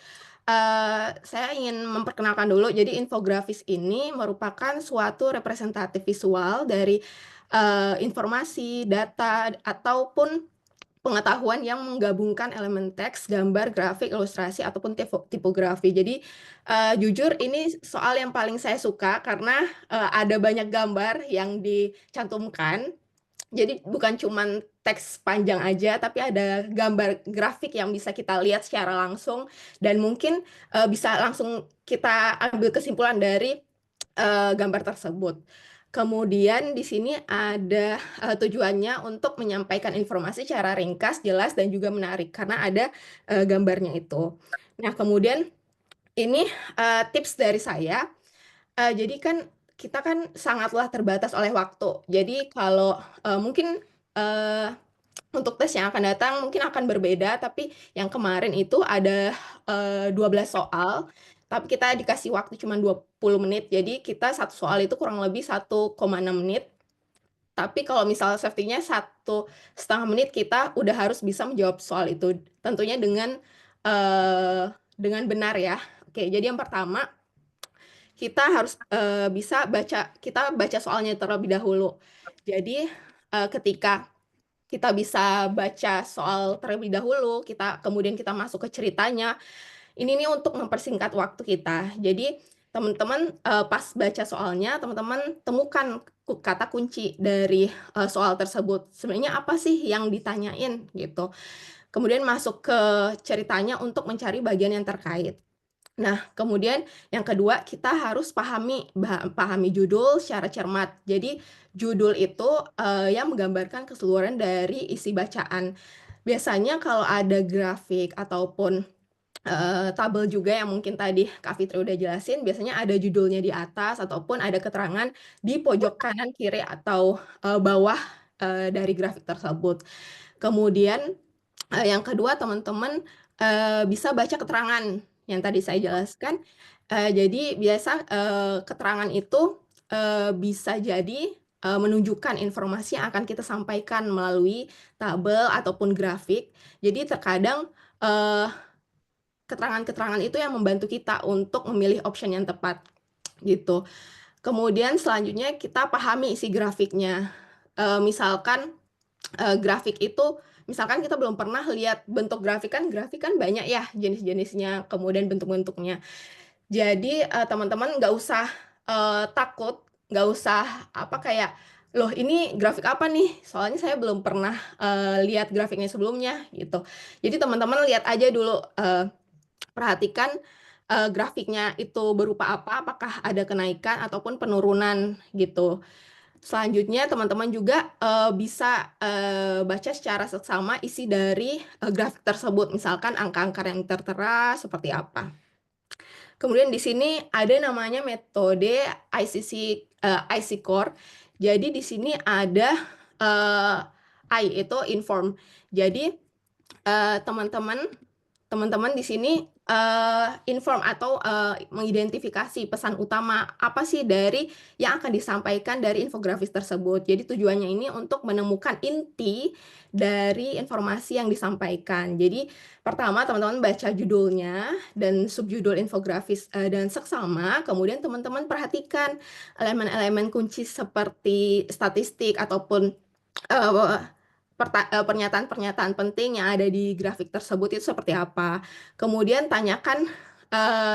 saya ingin memperkenalkan dulu. Jadi infografis ini merupakan suatu representatif visual dari informasi, data, ataupun pengetahuan yang menggabungkan elemen teks, gambar, grafik, ilustrasi, ataupun tipografi. Jadi jujur ini soal yang paling saya suka karena ada banyak gambar yang dicantumkan. Jadi bukan cuma teks panjang aja, tapi ada gambar grafik yang bisa kita lihat secara langsung dan mungkin bisa langsung kita ambil kesimpulan dari gambar tersebut. Kemudian di sini ada tujuannya untuk menyampaikan informasi secara ringkas, jelas, dan juga menarik karena ada gambarnya itu. Nah, kemudian ini tips dari saya. Jadi kan kita kan sangatlah terbatas oleh waktu. Jadi kalau mungkin untuk tes yang akan datang mungkin akan berbeda, tapi yang kemarin itu ada 12 soal. Tapi kita dikasih waktu cuma 20 menit, jadi kita satu soal itu kurang lebih 1,6 menit. Tapi kalau misalnya safety-nya 1,5 menit, kita udah harus bisa menjawab soal itu. Tentunya dengan benar ya. Oke, jadi yang pertama, kita harus bisa baca soalnya terlebih dahulu. Jadi ketika kita bisa baca soal terlebih dahulu, kemudian kita masuk ke ceritanya. Ini nih untuk mempersingkat waktu kita. Jadi teman-teman pas baca soalnya, teman-teman temukan kata kunci dari soal tersebut. Sebenarnya apa sih yang ditanyain gitu. Kemudian masuk ke ceritanya untuk mencari bagian yang terkait. Nah, kemudian yang kedua kita harus pahami judul secara cermat. Jadi judul itu yang menggambarkan keseluruhan dari isi bacaan. Biasanya kalau ada grafik ataupun tabel juga yang mungkin tadi Kak Fitri udah jelasin, biasanya ada judulnya di atas ataupun ada keterangan di pojok kanan, kiri, atau bawah dari grafik tersebut. Kemudian yang kedua teman-teman bisa baca keterangan yang tadi saya jelaskan. Jadi biasa keterangan itu bisa jadi menunjukkan informasi yang akan kita sampaikan melalui tabel ataupun grafik. Jadi terkadang keterangan-keterangan itu yang membantu kita untuk memilih option yang tepat gitu. Kemudian selanjutnya kita pahami isi grafiknya. Misalkan grafik itu misalkan kita belum pernah lihat bentuk grafik kan banyak ya jenis-jenisnya, kemudian bentuk-bentuknya. Jadi teman-teman nggak usah takut, nggak usah kayak, loh ini grafik apa nih? Soalnya saya belum pernah lihat grafiknya sebelumnya gitu. Jadi teman-teman lihat aja dulu, perhatikan grafiknya itu berupa apa, apakah ada kenaikan ataupun penurunan gitu. Selanjutnya teman-teman juga bisa baca secara seksama isi dari grafik tersebut, misalkan angka-angka yang tertera seperti apa. Kemudian di sini ada namanya metode IC Core. Jadi di sini ada I itu inform. Jadi teman-teman di sini inform atau mengidentifikasi pesan utama apa sih dari yang akan disampaikan dari infografis tersebut. Jadi tujuannya ini untuk menemukan inti dari informasi yang disampaikan. Jadi pertama teman-teman baca judulnya dan subjudul infografis dan seksama, kemudian teman-teman perhatikan elemen-elemen kunci seperti statistik ataupun pernyataan-pernyataan penting yang ada di grafik tersebut itu seperti apa. Kemudian tanyakan,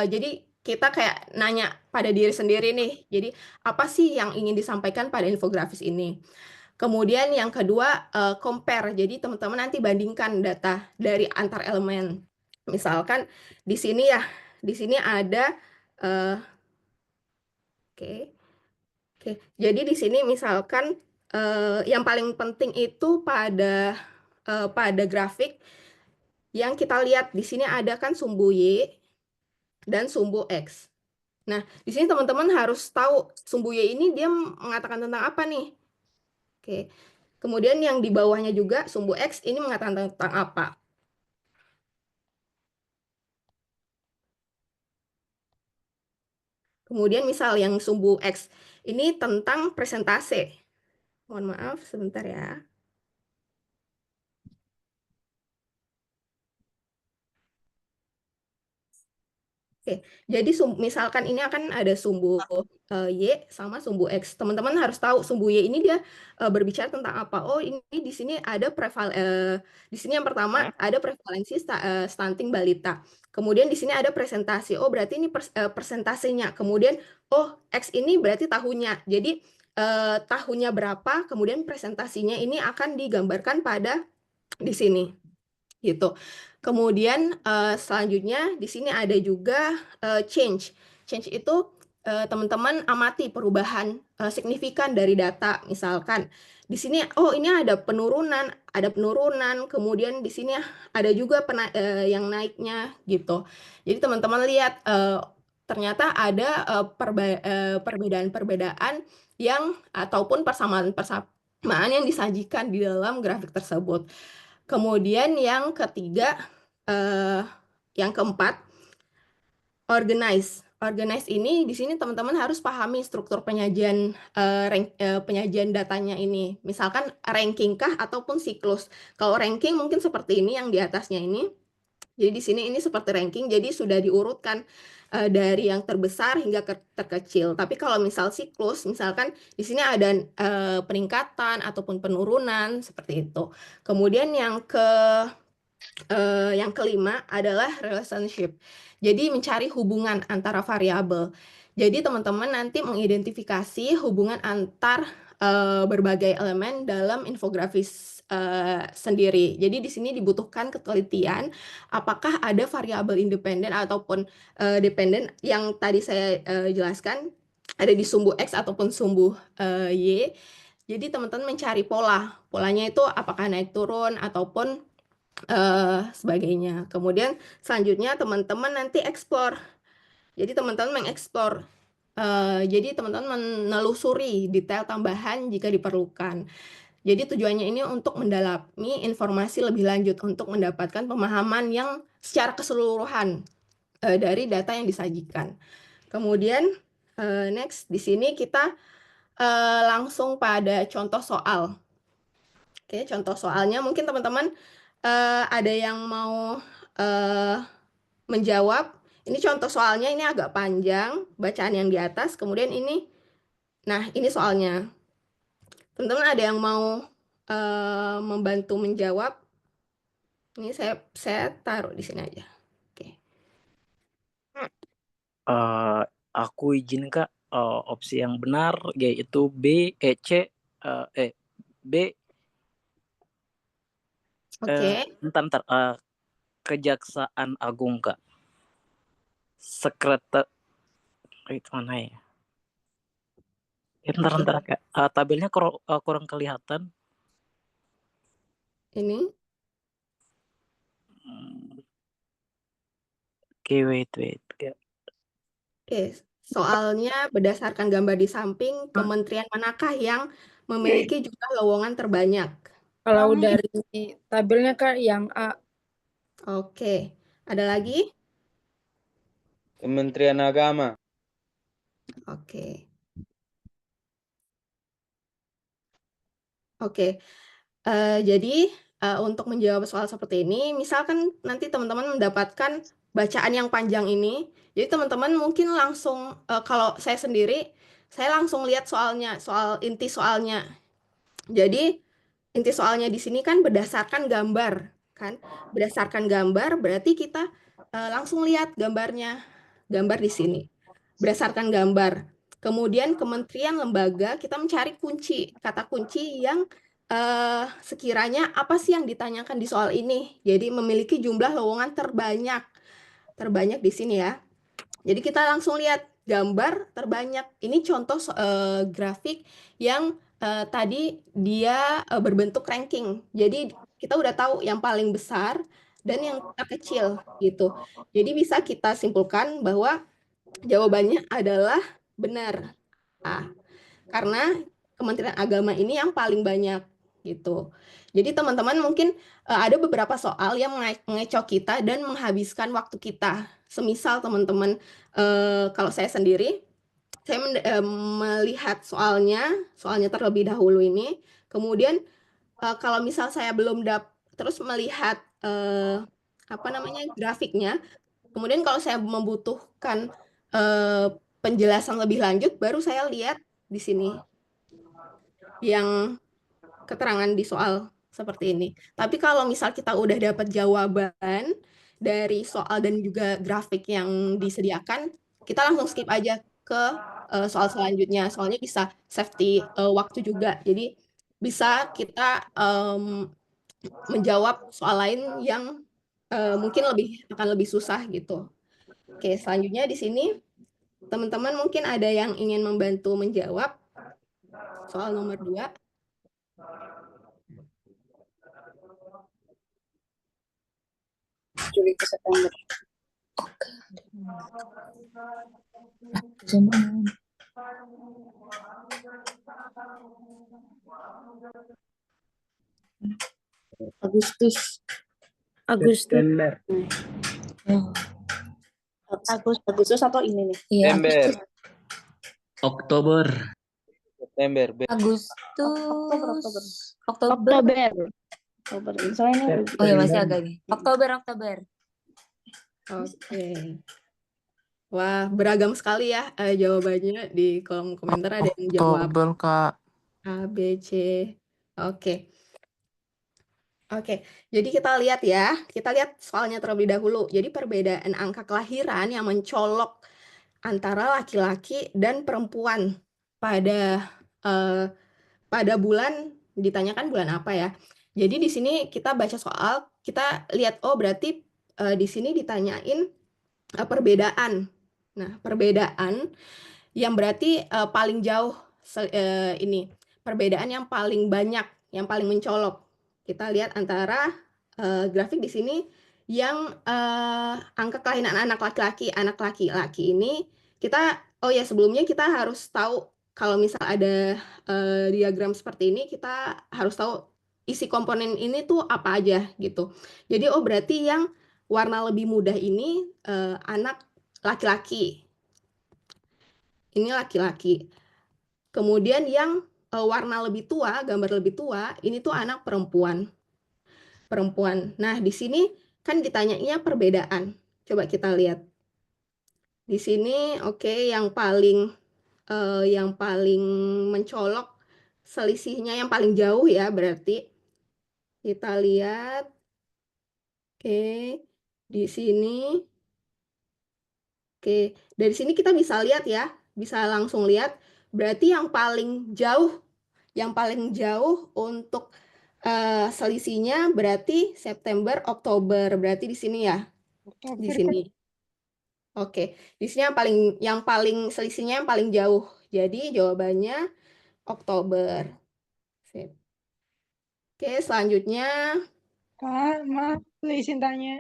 jadi kita kayak nanya pada diri sendiri nih, jadi apa sih yang ingin disampaikan pada infografis ini. Kemudian yang kedua, compare, jadi teman-teman nanti bandingkan data dari antar elemen. Misalkan di sini ada, jadi di sini misalkan yang paling penting itu pada grafik yang kita lihat di sini ada kan sumbu Y dan sumbu X. Nah, di sini teman-teman harus tahu sumbu Y ini dia mengatakan tentang apa nih. Oke. Kemudian yang di bawahnya juga sumbu X ini mengatakan tentang apa. Kemudian misal yang sumbu X ini tentang presentase. Mohon maaf sebentar ya. Oke, jadi misalkan ini akan ada sumbu Y sama sumbu X. Teman-teman harus tahu sumbu Y ini dia berbicara tentang apa. Oh, ini di sini ada di sini yang pertama ada prevalensi stunting balita. Kemudian di sini ada presentasi. Oh, berarti ini persentasenya. Kemudian X ini berarti tahunnya. Jadi tahunnya berapa, kemudian presentasinya ini akan digambarkan pada di sini. Gitu. Kemudian selanjutnya di sini ada juga change. Change itu teman-teman amati perubahan signifikan dari data. Misalkan di sini ini ada penurunan, kemudian di sini ada juga yang naiknya gitu. Jadi teman-teman lihat ternyata ada perbedaan-perbedaan yang ataupun persamaan yang disajikan di dalam grafik tersebut. Kemudian yang ketiga, yang keempat, organize. Organize ini di sini teman-teman harus pahami struktur penyajian penyajian datanya ini. Misalkan ranking kah ataupun siklus. Kalau ranking mungkin seperti ini yang di atasnya ini. Jadi di sini ini seperti ranking, jadi sudah diurutkan dari yang terbesar hingga terkecil. Tapi kalau misal siklus, misalkan di sini ada peningkatan ataupun penurunan seperti itu. Kemudian yang kelima adalah relationship. Jadi mencari hubungan antara variabel. Jadi teman-teman nanti mengidentifikasi hubungan antar berbagai elemen dalam infografis sendiri. Jadi di sini dibutuhkan ketelitian apakah ada variabel independen ataupun dependen yang tadi saya jelaskan ada di sumbu X ataupun sumbu Y. Jadi teman-teman mencari polanya itu apakah naik turun ataupun sebagainya. Kemudian selanjutnya teman-teman nanti explore. Jadi teman-teman mengeksplor. Jadi teman-teman menelusuri detail tambahan jika diperlukan. Jadi tujuannya ini untuk mendalami informasi lebih lanjut untuk mendapatkan pemahaman yang secara keseluruhan dari data yang disajikan. Kemudian next di sini kita langsung pada contoh soal. Oke, contoh soalnya mungkin teman-teman ada yang mau menjawab. Ini contoh soalnya, ini agak panjang bacaan yang di atas. Kemudian ini, nah ini soalnya. Teman-teman ada yang mau membantu menjawab? Ini saya taruh di sini aja. Oke. Aku izin Kak, opsi yang benar yaitu B, B, Oke. bentar, Kejaksaan Agung Kak. Sekretar, itu mana ya? Bentar Kak, tabelnya kurang kelihatan. Ini. Oke, wait. Kak. Oke, soalnya berdasarkan gambar di samping, kementerian manakah yang memiliki jumlah lowongan terbanyak? Kalau dari tabelnya Kak yang A. Oke, ada lagi? Kementerian Agama. Oke. Oke, jadi untuk menjawab soal seperti ini, misalkan nanti teman-teman mendapatkan bacaan yang panjang ini, jadi teman-teman mungkin langsung, kalau saya sendiri, saya langsung lihat soalnya, inti soalnya. Jadi inti soalnya di sini kan berdasarkan gambar, kan? Berdasarkan gambar berarti kita langsung lihat gambar di sini. Berdasarkan gambar. Kemudian kementerian, lembaga, kita mencari kata kunci yang sekiranya apa sih yang ditanyakan di soal ini. Jadi memiliki jumlah lowongan terbanyak di sini ya. Jadi kita langsung lihat gambar terbanyak. Ini contoh grafik yang tadi dia berbentuk ranking. Jadi kita udah tahu yang paling besar dan yang terkecil gitu. Jadi bisa kita simpulkan bahwa jawabannya adalah benar A. Karena Kementerian Agama ini yang paling banyak gitu. Jadi teman-teman mungkin ada beberapa soal yang mengecok kita dan menghabiskan waktu kita. Semisal teman-teman, kalau saya sendiri, saya melihat soalnya terlebih dahulu ini. Kemudian kalau misal saya belum terus melihat grafiknya. Kemudian kalau saya membutuhkan penjelasan lebih lanjut, baru saya lihat di sini yang keterangan di soal seperti ini. Tapi kalau misal kita udah dapat jawaban dari soal dan juga grafik yang disediakan, kita langsung skip aja ke soal selanjutnya. Soalnya bisa safety waktu juga. Jadi bisa kita menjawab soal lain yang mungkin akan lebih susah gitu. Oke, selanjutnya di sini teman-teman mungkin ada yang ingin membantu menjawab soal nomor 2. Juli ke September. Agustus. September. Agustus atau ini nih? Iya. September. Oktober. September. Oktober. Soalnya ini. Oh ya masih agak ini. Oktober. Oke. Wah, beragam sekali ya jawabannya. Di kolom komentar ada yang jawab Oktober, Kak. A, B, C. Oke. Oke, jadi kita lihat ya. Kita lihat soalnya terlebih dahulu. Jadi perbedaan angka kelahiran yang mencolok antara laki-laki dan perempuan pada bulan, ditanyakan bulan apa ya. Jadi di sini kita baca soal, kita lihat oh berarti di sini ditanyain perbedaan. Nah, perbedaan yang berarti paling jauh ini. Perbedaan yang paling banyak, yang paling mencolok. Kita lihat antara grafik di sini yang angka kelahiran anak laki-laki ini kita sebelumnya kita harus tahu kalau misal ada diagram seperti ini kita harus tahu isi komponen ini tuh apa aja gitu. Jadi berarti yang warna lebih mudah ini anak laki-laki. Ini laki-laki. Kemudian yang warna lebih tua, gambar lebih tua, ini tuh anak perempuan. Nah, di sini kan ditanyanya perbedaan. Coba kita lihat. Di sini yang paling mencolok selisihnya yang paling jauh ya berarti. Kita lihat Oke, di sini. Oke, dari sini kita bisa lihat ya, bisa langsung lihat. Berarti yang paling jauh untuk selisihnya berarti September, Oktober. Berarti di sini ya, di Oktober kan. sini. Oke, di sini yang paling selisihnya yang paling jauh. Jadi jawabannya Oktober. Sip. Oke, selanjutnya. Kak, maaf, boleh izin tanya.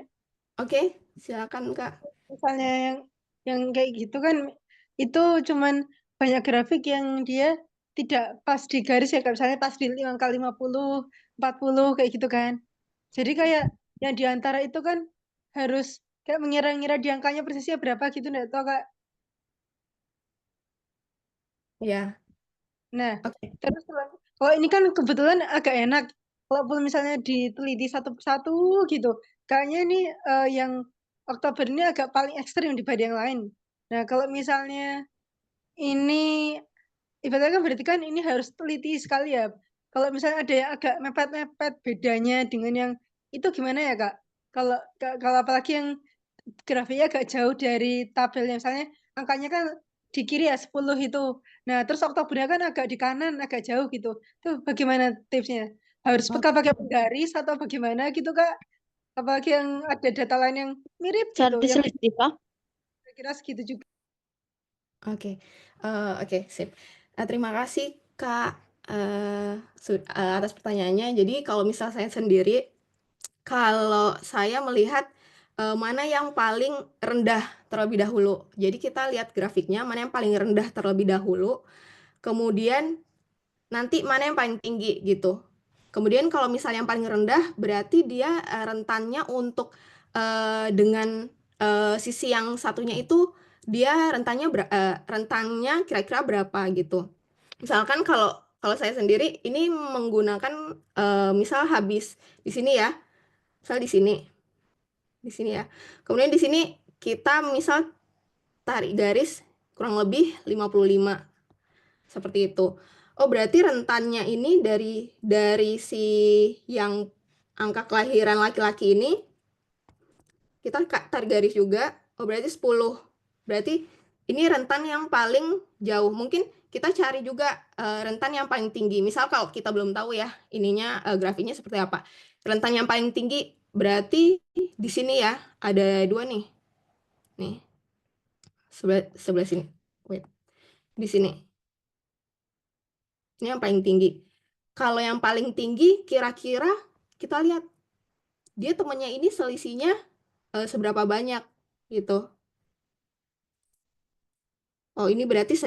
Oke, silakan Kak. Misalnya yang kayak gitu kan, itu cuman banyak grafik yang dia tidak pas di garis ya, kayak misalnya pas di angka 50, 40 kayak gitu kan. Jadi kayak yang di antara itu kan harus kayak mengira-ngira di angkanya persisnya berapa gitu, enggak tahu Kak. Ya, Nah, oke. terus kalau ini kan kebetulan agak enak. Walaupun misalnya diteliti satu persatu gitu, kayaknya ini yang Oktober ini agak paling ekstrim dibanding yang lain. Nah, kalau misalnya ini ibaratnya kan berarti kan ini harus teliti sekali ya. Kalau misalnya ada yang agak mepet-mepet bedanya dengan yang itu gimana ya Kak? Kalau apalagi yang grafiknya agak jauh dari tabelnya, misalnya angkanya kan di kiri ya 10 itu. Nah, terus Oktobernya kan agak di kanan, agak jauh gitu. Itu bagaimana tipsnya? Harus pakai penggaris atau bagaimana gitu Kak? Apalagi yang ada data lain yang mirip gitu, Cari yang selisih kah? kira-kira segitu juga. Oke, oke, sip. Terima kasih Kak atas pertanyaannya. Jadi kalau misal saya sendiri, kalau saya melihat mana yang paling rendah terlebih dahulu. Jadi kita lihat grafiknya mana yang paling rendah terlebih dahulu, kemudian nanti mana yang paling tinggi gitu. Kemudian kalau misalnya yang paling rendah berarti dia rentannya untuk dengan sisi yang satunya itu dia rentannya kira-kira berapa gitu. Misalkan kalau saya sendiri ini menggunakan misal habis di sini ya. Misal di sini ya. Kemudian di sini kita misal tarik garis kurang lebih 55 seperti itu. Oh, berarti rentannya ini dari si yang angka kelahiran laki-laki ini kita tarik garis juga. Oh, berarti 10. Berarti ini rentan yang paling jauh. Mungkin kita cari juga rentan yang paling tinggi. Misal kalau kita belum tahu ya ininya grafiknya seperti apa. Rentan yang paling tinggi berarti di sini ya, ada 2 nih. Nih. Sebelah sini. Wait. Di sini. Ini yang paling tinggi. Kalau yang paling tinggi kira-kira kita lihat dia temannya ini selisihnya seberapa banyak gitu. Oh, ini berarti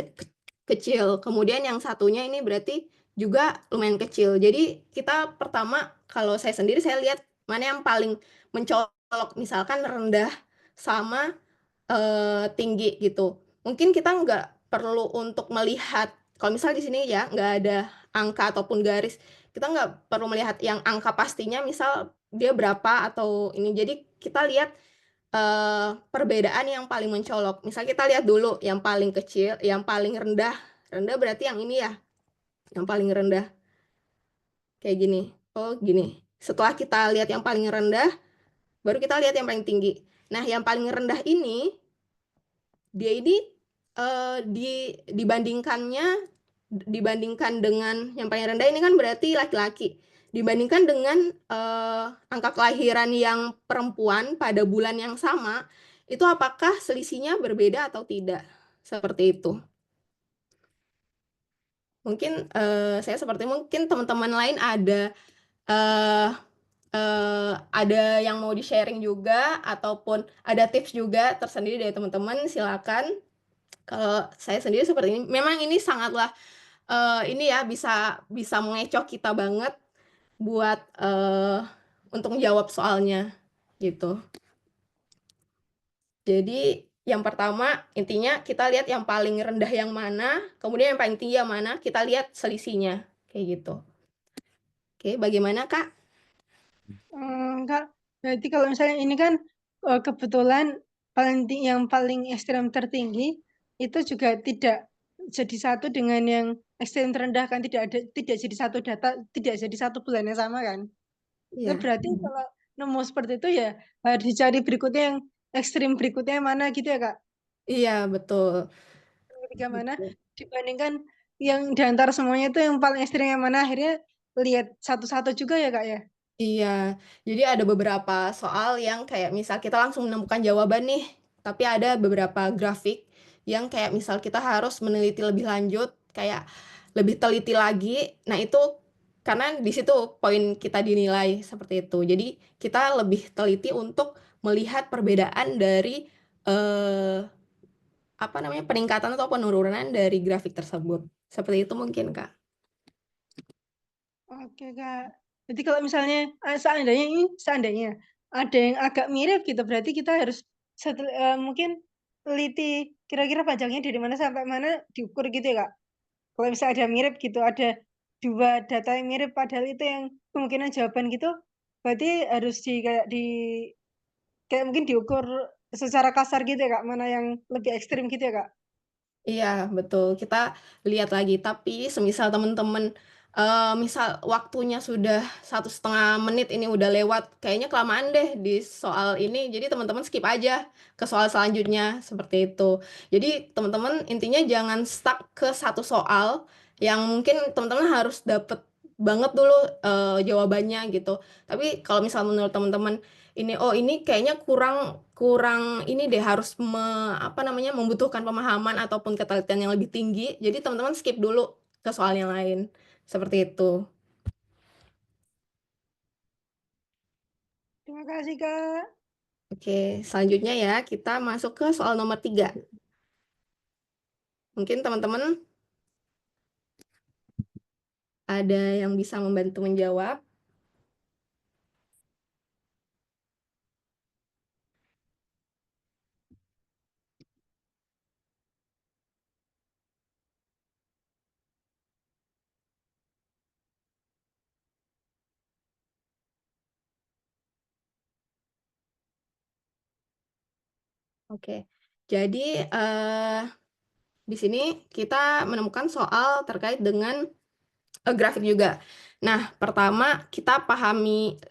kecil. Kemudian yang satunya ini berarti juga lumayan kecil. Jadi kita pertama kalau saya sendiri saya lihat mana yang paling mencolok, misalkan rendah sama tinggi gitu. Mungkin kita nggak perlu untuk melihat, kalau misal di sini ya nggak ada angka ataupun garis, kita nggak perlu melihat yang angka pastinya misal dia berapa atau ini. Jadi kita lihat perbedaan yang paling mencolok. Misal kita lihat dulu yang paling kecil, yang paling rendah. Rendah berarti yang ini ya, yang paling rendah. Kayak gini. Oh, gini. Setelah kita lihat yang paling rendah, baru kita lihat yang paling tinggi. Nah, yang paling rendah ini dia ini dibandingkan dengan yang paling rendah ini kan berarti laki-laki. Dibandingkan dengan angka kelahiran yang perempuan pada bulan yang sama, itu apakah selisihnya berbeda atau tidak? Seperti itu. Mungkin mungkin teman-teman lain ada yang mau di-sharing juga ataupun ada tips juga tersendiri dari teman-teman, silakan. Kalau saya sendiri seperti ini, memang ini sangatlah ini ya bisa mengecoh kita banget buat untuk menjawab soalnya gitu. Jadi yang pertama intinya kita lihat yang paling rendah yang mana, kemudian yang paling tinggi yang mana, kita lihat selisihnya kayak gitu. Oke, bagaimana Kak? Enggak, berarti kalau misalnya ini kan kebetulan yang paling ekstrem tertinggi itu juga tidak jadi satu dengan yang ekstrem terendah kan, tidak jadi satu data, tidak jadi satu bulan yang sama kan. Itu Iya. berarti kalau nemu seperti itu ya harus dicari berikutnya yang ekstrim berikutnya mana gitu ya Kak. Iya, betul. Ketiga mana dibandingkan yang di antara semuanya itu yang paling ekstrim yang mana, akhirnya lihat satu-satu juga ya Kak ya. Iya, jadi ada beberapa soal yang kayak misal kita langsung menemukan jawaban nih, tapi ada beberapa grafik yang kayak misal kita harus meneliti lebih lanjut, kayak lebih teliti lagi. Nah, itu karena di situ poin kita dinilai seperti itu. Jadi kita lebih teliti untuk melihat perbedaan dari apa namanya, peningkatan atau penurunan dari grafik tersebut. Seperti itu mungkin, Kak. Oke Kak. Jadi kalau misalnya seandainya ada yang agak mirip gitu, berarti kita harus mungkin teliti kira-kira panjangnya dari mana sampai mana diukur gitu ya Kak. Kalau misalnya ada mirip gitu, ada dua data yang mirip padahal itu yang kemungkinan jawaban gitu, berarti harus kayak mungkin diukur secara kasar gitu ya Kak, mana yang lebih ekstrim gitu ya Kak. Iya, betul. Kita lihat lagi, tapi semisal teman-teman, misal waktunya sudah 1,5 menit ini udah lewat, kayaknya kelamaan deh di soal ini, jadi teman-teman skip aja ke soal selanjutnya, seperti itu. Jadi teman-teman intinya jangan stuck ke satu soal yang mungkin teman-teman harus dapet banget dulu, jawabannya gitu. Tapi kalau misal menurut teman-teman ini kayaknya kurang ini deh, harus membutuhkan pemahaman ataupun ketelitian yang lebih tinggi, jadi teman-teman skip dulu ke soal yang lain, seperti itu. Terima kasih Kak. Oke, selanjutnya ya kita masuk ke soal nomor 3. Mungkin teman-teman ada yang bisa membantu menjawab. Oke, jadi di sini kita menemukan soal terkait dengan grafik juga. Nah, pertama kita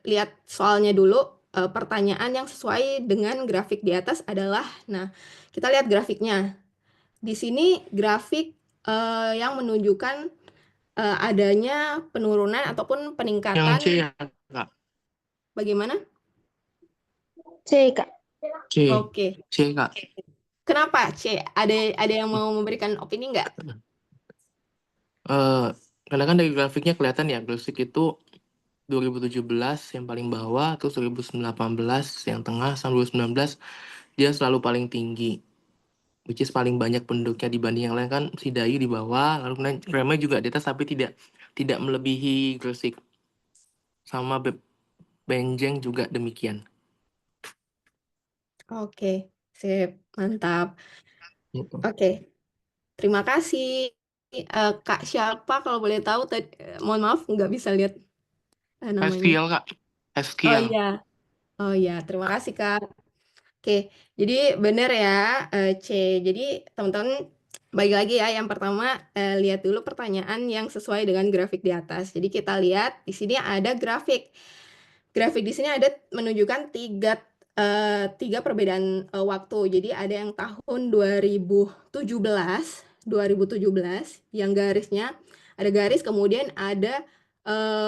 lihat soalnya dulu. Pertanyaan yang sesuai dengan grafik di atas adalah, nah kita lihat grafiknya. Di sini grafik yang menunjukkan adanya penurunan ataupun peningkatan. Yang C ya, Kak? Bagaimana? C, Kak. C. Oke. C, Kak. Kenapa C? Ada yang mau memberikan opini nggak? Karena kan dari grafiknya kelihatan ya, grafik itu 2017 yang paling bawah, terus 2018 yang tengah, sama 2019 dia selalu paling tinggi, which is paling banyak penduduknya dibanding yang lain. Kan si Dayu di bawah, lalu kemudian Rema juga di atas, tapi tidak melebihi Gresik. Sama Benjeng juga demikian. Oke, sip, mantap. Gitu. Oke, terima kasih. Kak siapa kalau boleh tahu? Mohon maaf nggak bisa lihat namanya. Eskiel, Kak. Eskiel. Oh iya. Oh iya, terima kasih Kak. Oke, jadi benar ya C. Jadi teman-teman balik lagi ya, yang pertama lihat dulu pertanyaan yang sesuai dengan grafik di atas. Jadi kita lihat di sini ada grafik. Grafik di sini ada menunjukkan tiga perbedaan waktu. Jadi ada yang tahun 2017 yang garisnya ada garis, kemudian ada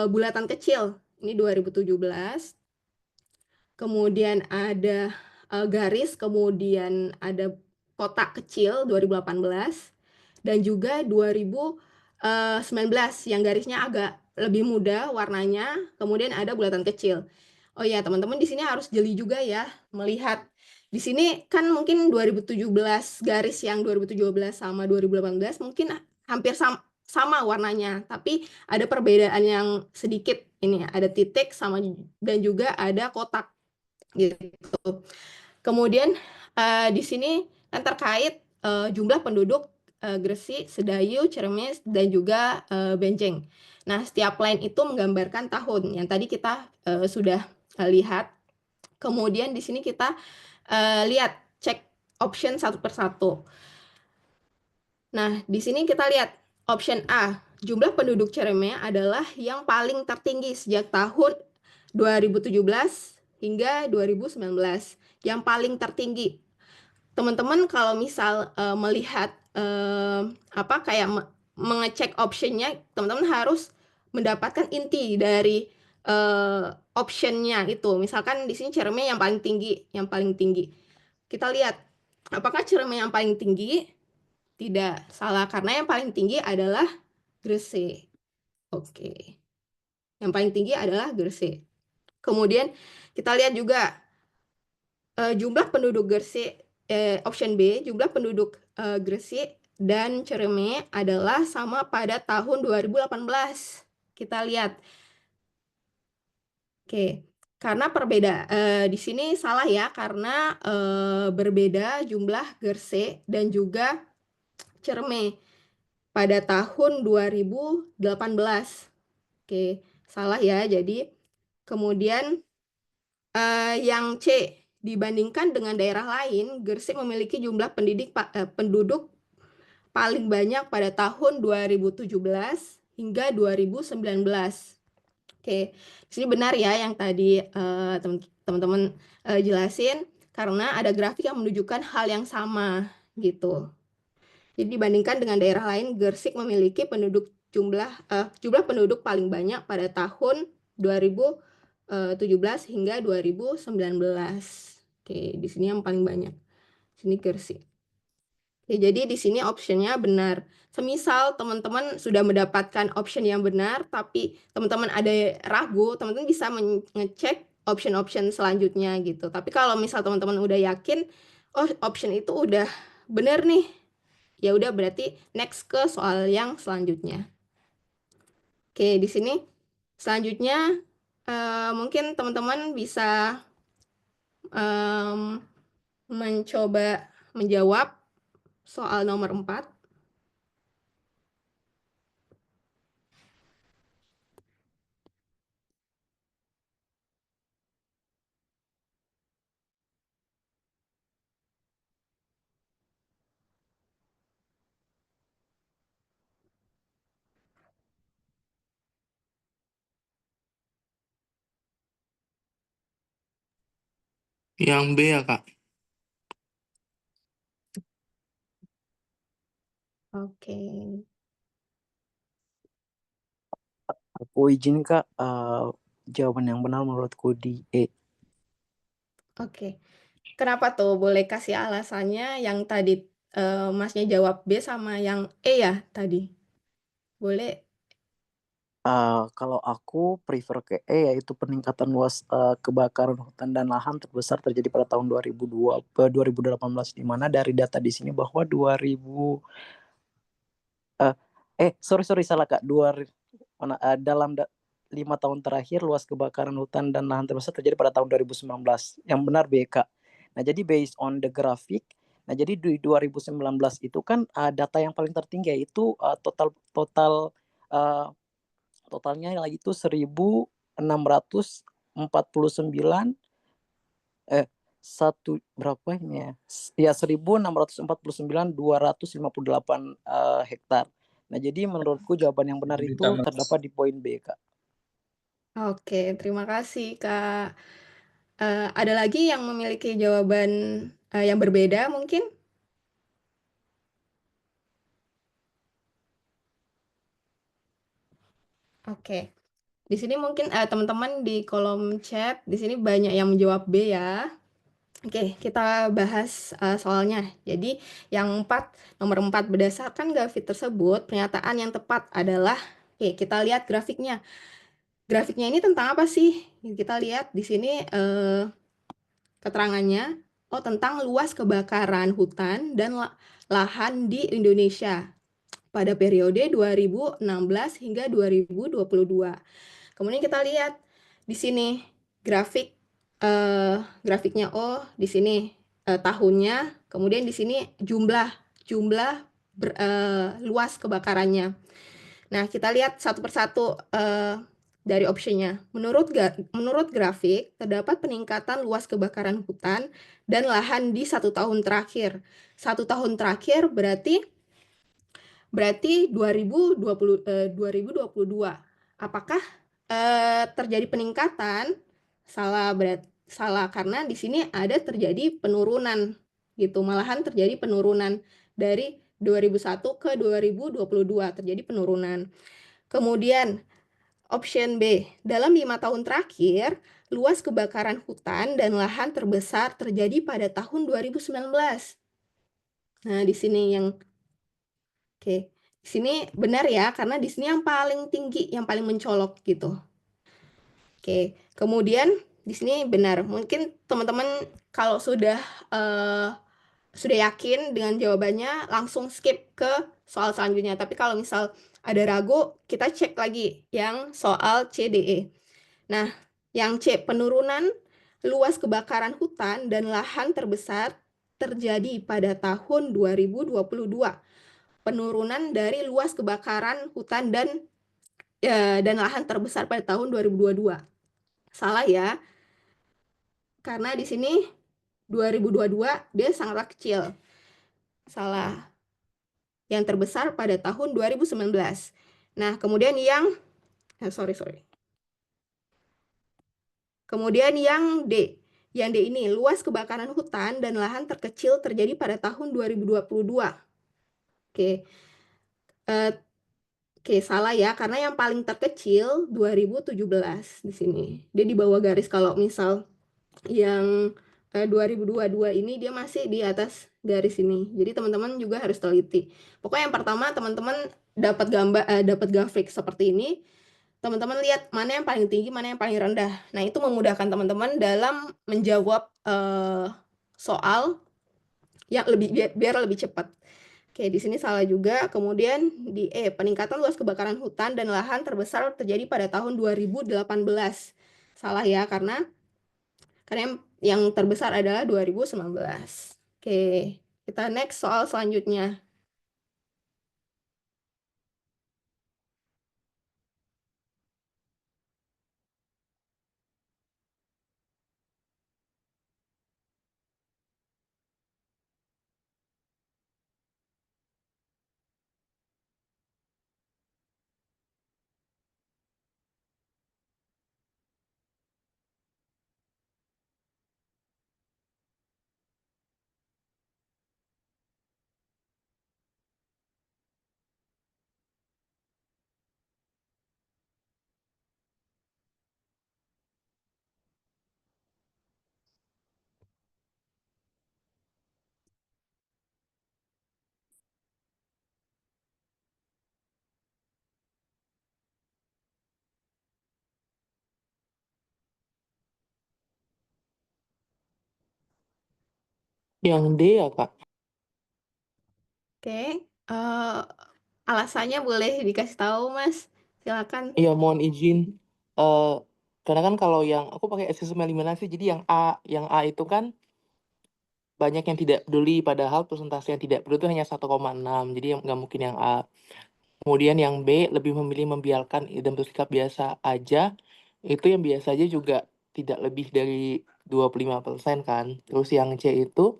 bulatan kecil. Ini 2017. Kemudian ada garis, kemudian ada kotak kecil 2018 dan juga 2019 yang garisnya agak lebih muda warnanya, kemudian ada bulatan kecil. Oh ya, teman-teman di sini harus jeli juga ya melihat. Di sini kan mungkin 2017 garis yang 2017 sama 2018 mungkin hampir sama warnanya, tapi ada perbedaan yang sedikit. Ini ada titik sama dan juga ada kotak gitu. Kemudian di sini kan terkait jumlah penduduk Gresik, Sedayu, Ciremes, dan juga Benjeng. Nah, setiap line itu menggambarkan tahun yang tadi kita sudah lihat. Kemudian di sini kita lihat cek option satu persatu. Nah, di sini kita lihat option A, jumlah penduduk Ciremes adalah yang paling tertinggi sejak tahun 2017 hingga 2019. Yang paling tertinggi. Teman-teman kalau misal melihat mengecek optionnya, teman-teman harus mendapatkan inti dari optionnya itu. Misalkan di sini cerme yang paling tinggi. Kita lihat apakah cerme yang paling tinggi? Tidak, salah, karena yang paling tinggi adalah Gresik. Oke. Yang paling tinggi adalah Gresik. Kemudian kita lihat juga jumlah penduduk Gresik, option B, jumlah penduduk Gresik dan Cereme adalah sama pada tahun 2018. Kita lihat. Oke, karena di sini salah ya, karena berbeda jumlah Gresik dan juga Cereme pada tahun 2018. Oke, salah ya. Jadi kemudian yang C, dibandingkan dengan daerah lain, Gresik memiliki jumlah penduduk paling banyak pada tahun 2017 hingga 2019. Oke, di sini benar ya yang tadi teman-teman jelasin, karena ada grafik yang menunjukkan hal yang sama gitu. Jadi dibandingkan dengan daerah lain, Gresik memiliki jumlah penduduk paling banyak pada tahun 2017 hingga 2019. Oke, di sini yang paling banyak. Sini Gresik. Oke, jadi di sini optionnya benar. Semisal teman-teman sudah mendapatkan option yang benar, tapi teman-teman ada ragu, teman-teman bisa mengecek option-option selanjutnya gitu. Tapi kalau misal teman-teman udah yakin, oh option itu udah benar nih, ya udah berarti next ke soal yang selanjutnya. Oke, di sini selanjutnya mungkin teman-teman bisa mencoba menjawab soal nomor 4. Yang B ya, Kak. Oke. Aku izin Kak, jawaban yang benar menurutku di E. Oke. Kenapa tuh? Boleh kasih alasannya yang tadi Masnya jawab B sama yang E ya tadi? Boleh? Kalau aku prefer ke E, yaitu peningkatan luas kebakaran hutan dan lahan terbesar terjadi pada tahun 2018, di mana dari data di sini bahwa salah Kak, dalam 5 tahun terakhir luas kebakaran hutan dan lahan terbesar terjadi pada tahun 2019. Yang benar B, Kak. Nah, jadi based on the graphic, nah jadi di 2019 itu kan data yang paling tertinggi yaitu totalnya itu 1.649 berapa ini ya? Ya 1.649.258 hektar. Nah, jadi menurutku jawaban yang benar itu terdapat di poin B, Kak. Oke, terima kasih Kak. Ada lagi yang memiliki jawaban yang berbeda mungkin? Oke. Di sini mungkin teman-teman di kolom chat, di sini banyak yang menjawab B ya. Oke, kita bahas soalnya. Jadi yang nomor 4, berdasarkan grafik tersebut, pernyataan yang tepat adalah, oke, kita lihat grafiknya. Grafiknya ini tentang apa sih? Kita lihat di sini keterangannya, tentang luas kebakaran hutan dan lahan di Indonesia pada periode 2016 hingga 2022. Kemudian kita lihat di sini grafiknya, di sini tahunnya, kemudian di sini jumlah luas kebakarannya. Nah, kita lihat satu persatu dari optionnya. Menurut grafik, terdapat peningkatan luas kebakaran hutan dan lahan di 1 tahun terakhir. 1 tahun terakhir berarti 2022. Apakah terjadi peningkatan? Salah, Salah, karena di sini ada terjadi penurunan gitu, malahan terjadi penurunan dari 2001 ke 2022 terjadi penurunan. Kemudian option B, dalam 5 tahun terakhir, luas kebakaran hutan dan lahan terbesar terjadi pada tahun 2019. Nah, di sini yang oke, di sini benar ya, karena di sini yang paling tinggi, yang paling mencolok gitu. Oke, kemudian di sini benar. Mungkin teman-teman kalau sudah yakin dengan jawabannya, langsung skip ke soal selanjutnya. Tapi kalau misal ada ragu, kita cek lagi yang soal CDE. Nah, yang C, penurunan luas kebakaran hutan dan lahan terbesar terjadi pada tahun 2022. Penurunan dari luas kebakaran hutan dan lahan terbesar pada tahun 2022. Salah ya. Karena di sini 2022 dia sangatlah kecil. Salah. Yang terbesar pada tahun 2019. Nah, kemudian yang Kemudian yang D. Yang D ini, luas kebakaran hutan dan lahan terkecil terjadi pada tahun 2022. Oke. Oke, salah ya, karena yang paling terkecil 2017 di sini. Dia di bawah garis. Kalau misal yang 2022 ini dia masih di atas garis ini. Jadi teman-teman juga harus teliti. Pokoknya yang pertama teman-teman dapat dapat grafik seperti ini. Teman-teman lihat mana yang paling tinggi, mana yang paling rendah. Nah, itu memudahkan teman-teman dalam menjawab soal yang biar lebih cepat. Oke, di sini salah juga. Kemudian di E, peningkatan luas kebakaran hutan dan lahan terbesar terjadi pada tahun 2018. Salah ya, karena yang terbesar adalah 2019. Oke, kita next soal selanjutnya. Yang D ya, Kak? Oke, alasannya boleh dikasih tahu, Mas? Silakan. Iya, mohon izin. Karena kan kalau yang aku pakai sistem eliminasi, jadi yang A itu kan banyak yang tidak peduli, padahal persentase yang tidak peduli itu hanya 1,6. Jadi nggak mungkin yang A. Kemudian yang B lebih memilih membiarkan dan bersikap biasa aja. Itu yang biasa aja juga tidak lebih dari 25% kan. Terus yang C itu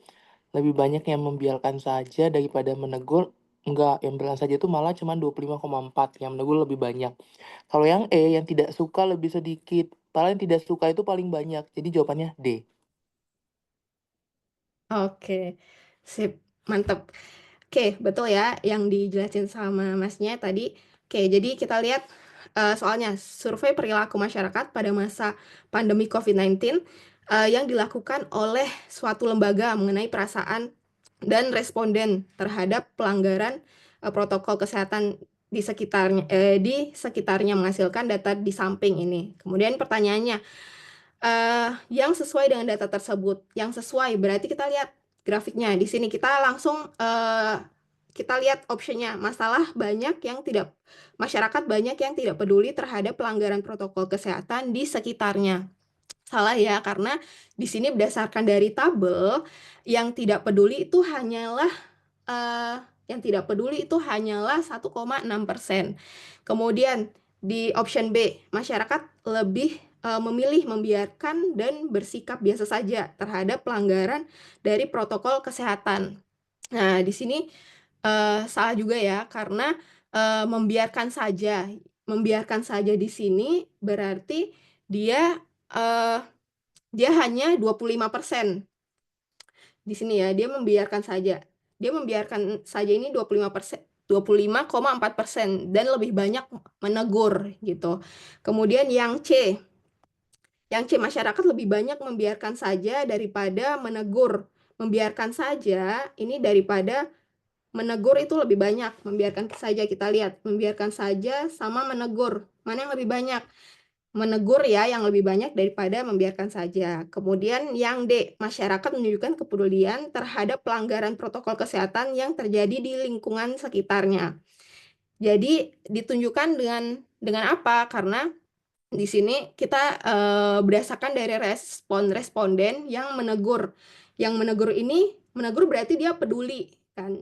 lebih banyak yang membiarkan saja daripada menegur. Enggak, yang biarkan saja itu malah cuma 25,4. Yang menegur lebih banyak. Kalau yang E, yang tidak suka lebih sedikit. Padahal yang tidak suka itu paling banyak. Jadi jawabannya D. Oke, sip, mantap. Oke, betul ya yang dijelasin sama Masnya tadi. Oke, jadi kita lihat soalnya survei perilaku masyarakat pada masa pandemi COVID-19 yang dilakukan oleh suatu lembaga mengenai perasaan dan responden terhadap pelanggaran protokol kesehatan di sekitarnya menghasilkan data di samping ini. Kemudian pertanyaannya, yang sesuai dengan data tersebut, yang sesuai berarti kita lihat grafiknya di sini, kita langsung kita lihat optionnya, masyarakat banyak yang tidak peduli terhadap pelanggaran protokol kesehatan di sekitarnya. Salah ya, karena di sini berdasarkan dari tabel yang tidak peduli itu hanyalah 1,6%. Kemudian di option B, masyarakat lebih memilih membiarkan dan bersikap biasa saja terhadap pelanggaran dari protokol kesehatan. Nah, di sini salah juga ya, karena membiarkan saja di sini berarti dia dia hanya 25%. Di sini ya, dia membiarkan saja. Dia membiarkan saja ini 25%, 25,4% dan lebih banyak menegur gitu. Kemudian yang C masyarakat lebih banyak membiarkan saja daripada menegur. Membiarkan saja ini daripada menegur itu lebih banyak. Membiarkan saja, kita lihat, membiarkan saja sama menegur. Mana yang lebih banyak? Menegur ya yang lebih banyak daripada membiarkan saja. Kemudian yang D, masyarakat menunjukkan kepedulian terhadap pelanggaran protokol kesehatan yang terjadi di lingkungan sekitarnya. Jadi ditunjukkan dengan apa? Karena di sini kita berdasarkan dari responden yang menegur. Yang menegur ini, menegur berarti dia peduli kan.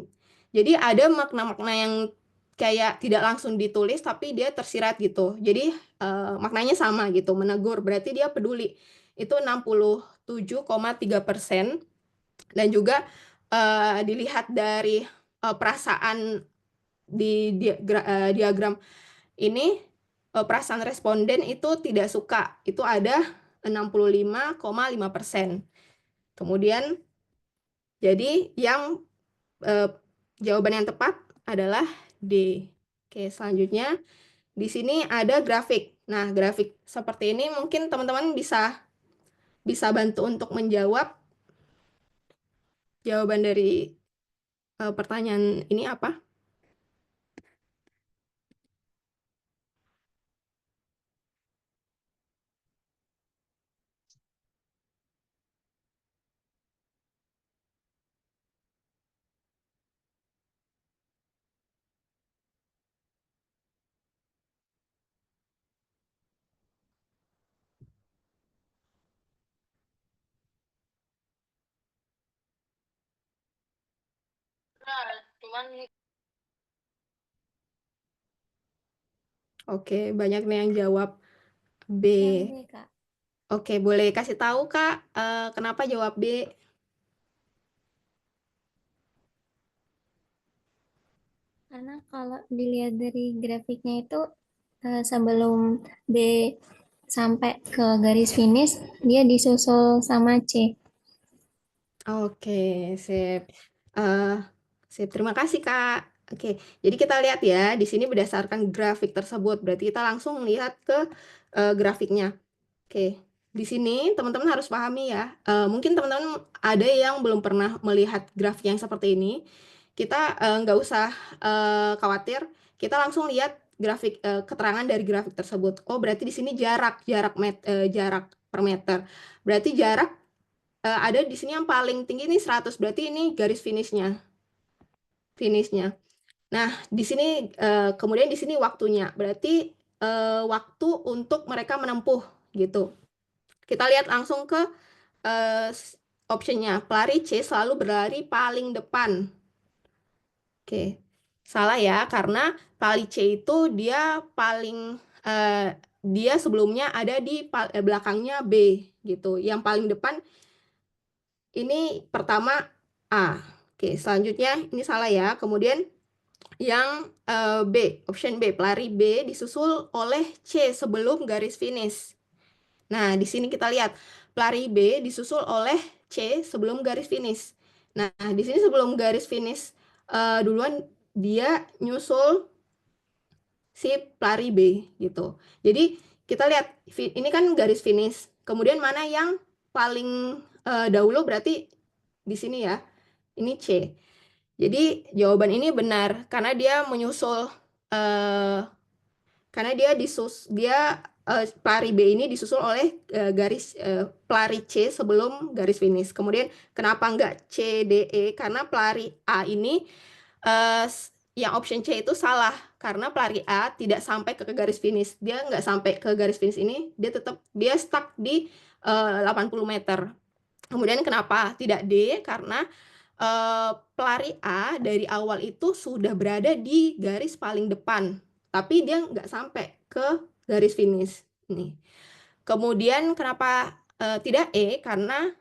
Jadi ada makna-makna yang kayak tidak langsung ditulis tapi dia tersirat gitu. Jadi maknanya sama gitu. Menegur berarti dia peduli. Itu 67,3%. Dan juga dilihat dari perasaan di diagram ini, perasaan responden itu tidak suka, itu ada 65,5%. Kemudian, jadi yang jawaban yang tepat adalah D. Oke, selanjutnya di sini ada grafik. Nah, grafik seperti ini mungkin teman-teman bisa bantu untuk menjawab. Jawaban dari pertanyaan ini apa? Oke, banyak nih yang jawab B. Yang B, Kak. Oke, boleh kasih tahu Kak, kenapa jawab B? Karena kalau dilihat dari grafiknya itu sebelum B sampai ke garis finish, dia disusul sama C. Oke, sip. Sip, terima kasih Kak. Oke, jadi kita lihat ya, di sini berdasarkan grafik tersebut. Berarti kita langsung lihat ke grafiknya. Oke, di sini teman-teman harus pahami ya. Mungkin teman-teman ada yang belum pernah melihat grafik yang seperti ini. Kita nggak usah khawatir. Kita langsung lihat grafik keterangan dari grafik tersebut. Oh, berarti di sini jarak per meter. Berarti jarak ada di sini yang paling tinggi ini 100. Berarti ini garis finishnya. Nah, di sini kemudian di sini waktunya. Berarti waktu untuk mereka menempuh gitu. Kita lihat langsung ke optionnya. Pelari C selalu berlari paling depan. Oke, salah ya, karena pelari C itu dia paling dia sebelumnya ada di belakangnya B gitu. Yang paling depan ini pertama A. Oke, selanjutnya ini salah ya. Kemudian yang B, option B, pelari B disusul oleh C sebelum garis finish. Nah, di sini kita lihat pelari B disusul oleh C sebelum garis finish. Nah, di sini sebelum garis finish duluan dia nyusul si pelari B gitu. Jadi kita lihat ini kan garis finish. Kemudian mana yang paling dahulu berarti di sini ya. Ini C. Jadi jawaban ini benar karena dia menyusul karena dia pelari B ini disusul oleh garis pelari C sebelum garis finish. Kemudian kenapa enggak C, D, E? Karena pelari A ini yang option C itu salah karena pelari A tidak sampai ke garis finish. Dia nggak sampai ke garis finish ini, dia stuck di 80 meter. Kemudian kenapa tidak D? Karena pelari A dari awal itu sudah berada di garis paling depan, tapi dia nggak sampai ke garis finish. Nih. Kemudian kenapa tidak E? Karena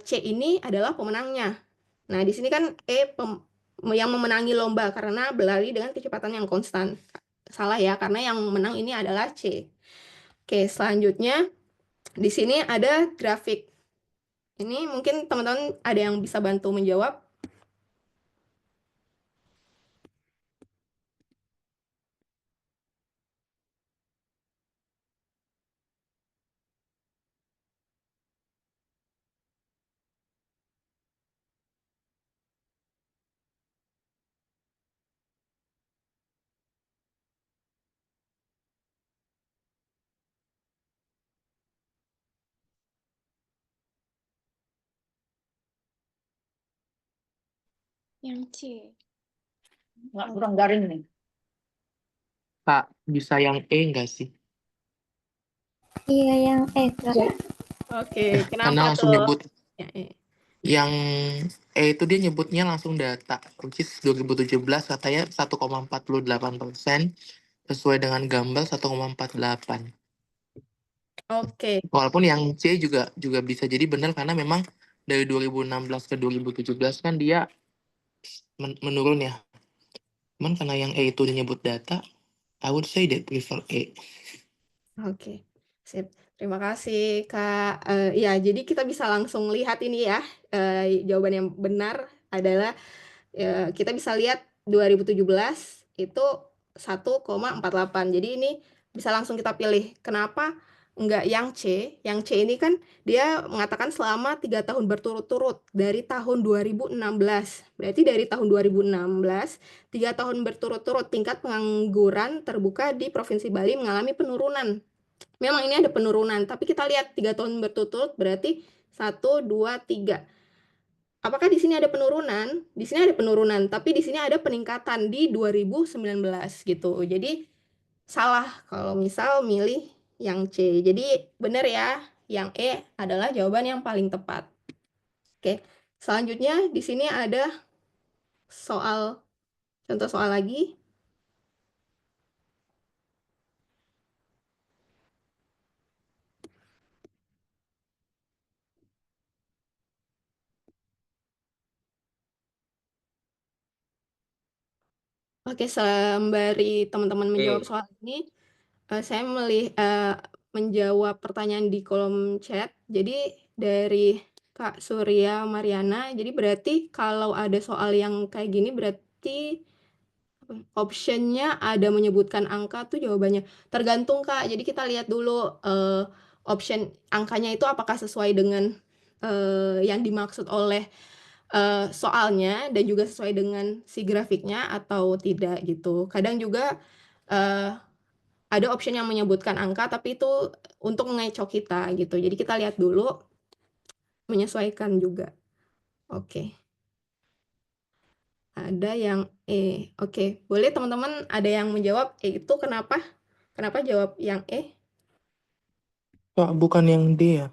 C ini adalah pemenangnya. Nah, di sini kan E yang memenangi lomba karena berlari dengan kecepatan yang konstan. Salah ya, karena yang menang ini adalah C. Oke, selanjutnya Di sini ada grafik. Ini mungkin teman-teman ada yang bisa bantu menjawab. Yang C. Nggak kurang garing nih. Kak, bisa yang E nggak sih? Iya, yang E, Kak. Oke, Karena kenapa langsung tuh? nyebut Ya, yang E itu dia nyebutnya langsung data, which is 2017 katanya 1,48% sesuai dengan gambar 1,48. Oke. Walaupun yang C juga bisa jadi benar karena memang dari 2016 ke 2017 kan dia menurun ya. Cuman karena yang E itu nyebut data, I would say that prefer E. Oke, sip. Terima kasih, Kak. Ya, jadi kita bisa langsung lihat ini ya. Jawaban yang benar adalah kita bisa lihat 2017 itu 1,48. Jadi ini bisa langsung kita pilih. Kenapa enggak yang C? Yang C ini kan dia mengatakan selama 3 tahun berturut-turut dari tahun 2016. Berarti dari tahun 2016, 3 tahun berturut-turut tingkat pengangguran terbuka di Provinsi Bali mengalami penurunan. Memang ini ada penurunan, tapi kita lihat 3 tahun berturut-turut berarti 1, 2, 3. Apakah di sini ada penurunan? Di sini ada penurunan, tapi di sini ada peningkatan di 2019 gitu. Jadi salah kalau misal milih yang C. Jadi benar ya, yang E adalah jawaban yang paling tepat. Oke, selanjutnya di sini ada contoh soal lagi. Oke, sembari teman-teman menjawab soal ini, saya menjawab pertanyaan di kolom chat. Jadi dari Kak Surya Mariana, jadi berarti kalau ada soal yang kayak gini berarti optionnya ada menyebutkan angka tuh jawabannya. Tergantung Kak, jadi kita lihat dulu option angkanya itu apakah sesuai dengan yang dimaksud oleh soalnya dan juga sesuai dengan si grafiknya atau tidak gitu. Kadang juga ada option yang menyebutkan angka tapi itu untuk mengecoh kita gitu. Jadi kita lihat dulu menyesuaikan juga. Oke. Ada yang E. Oke, boleh teman-teman ada yang menjawab E itu kenapa? Kenapa jawab yang E? Kak, bukan yang D ya?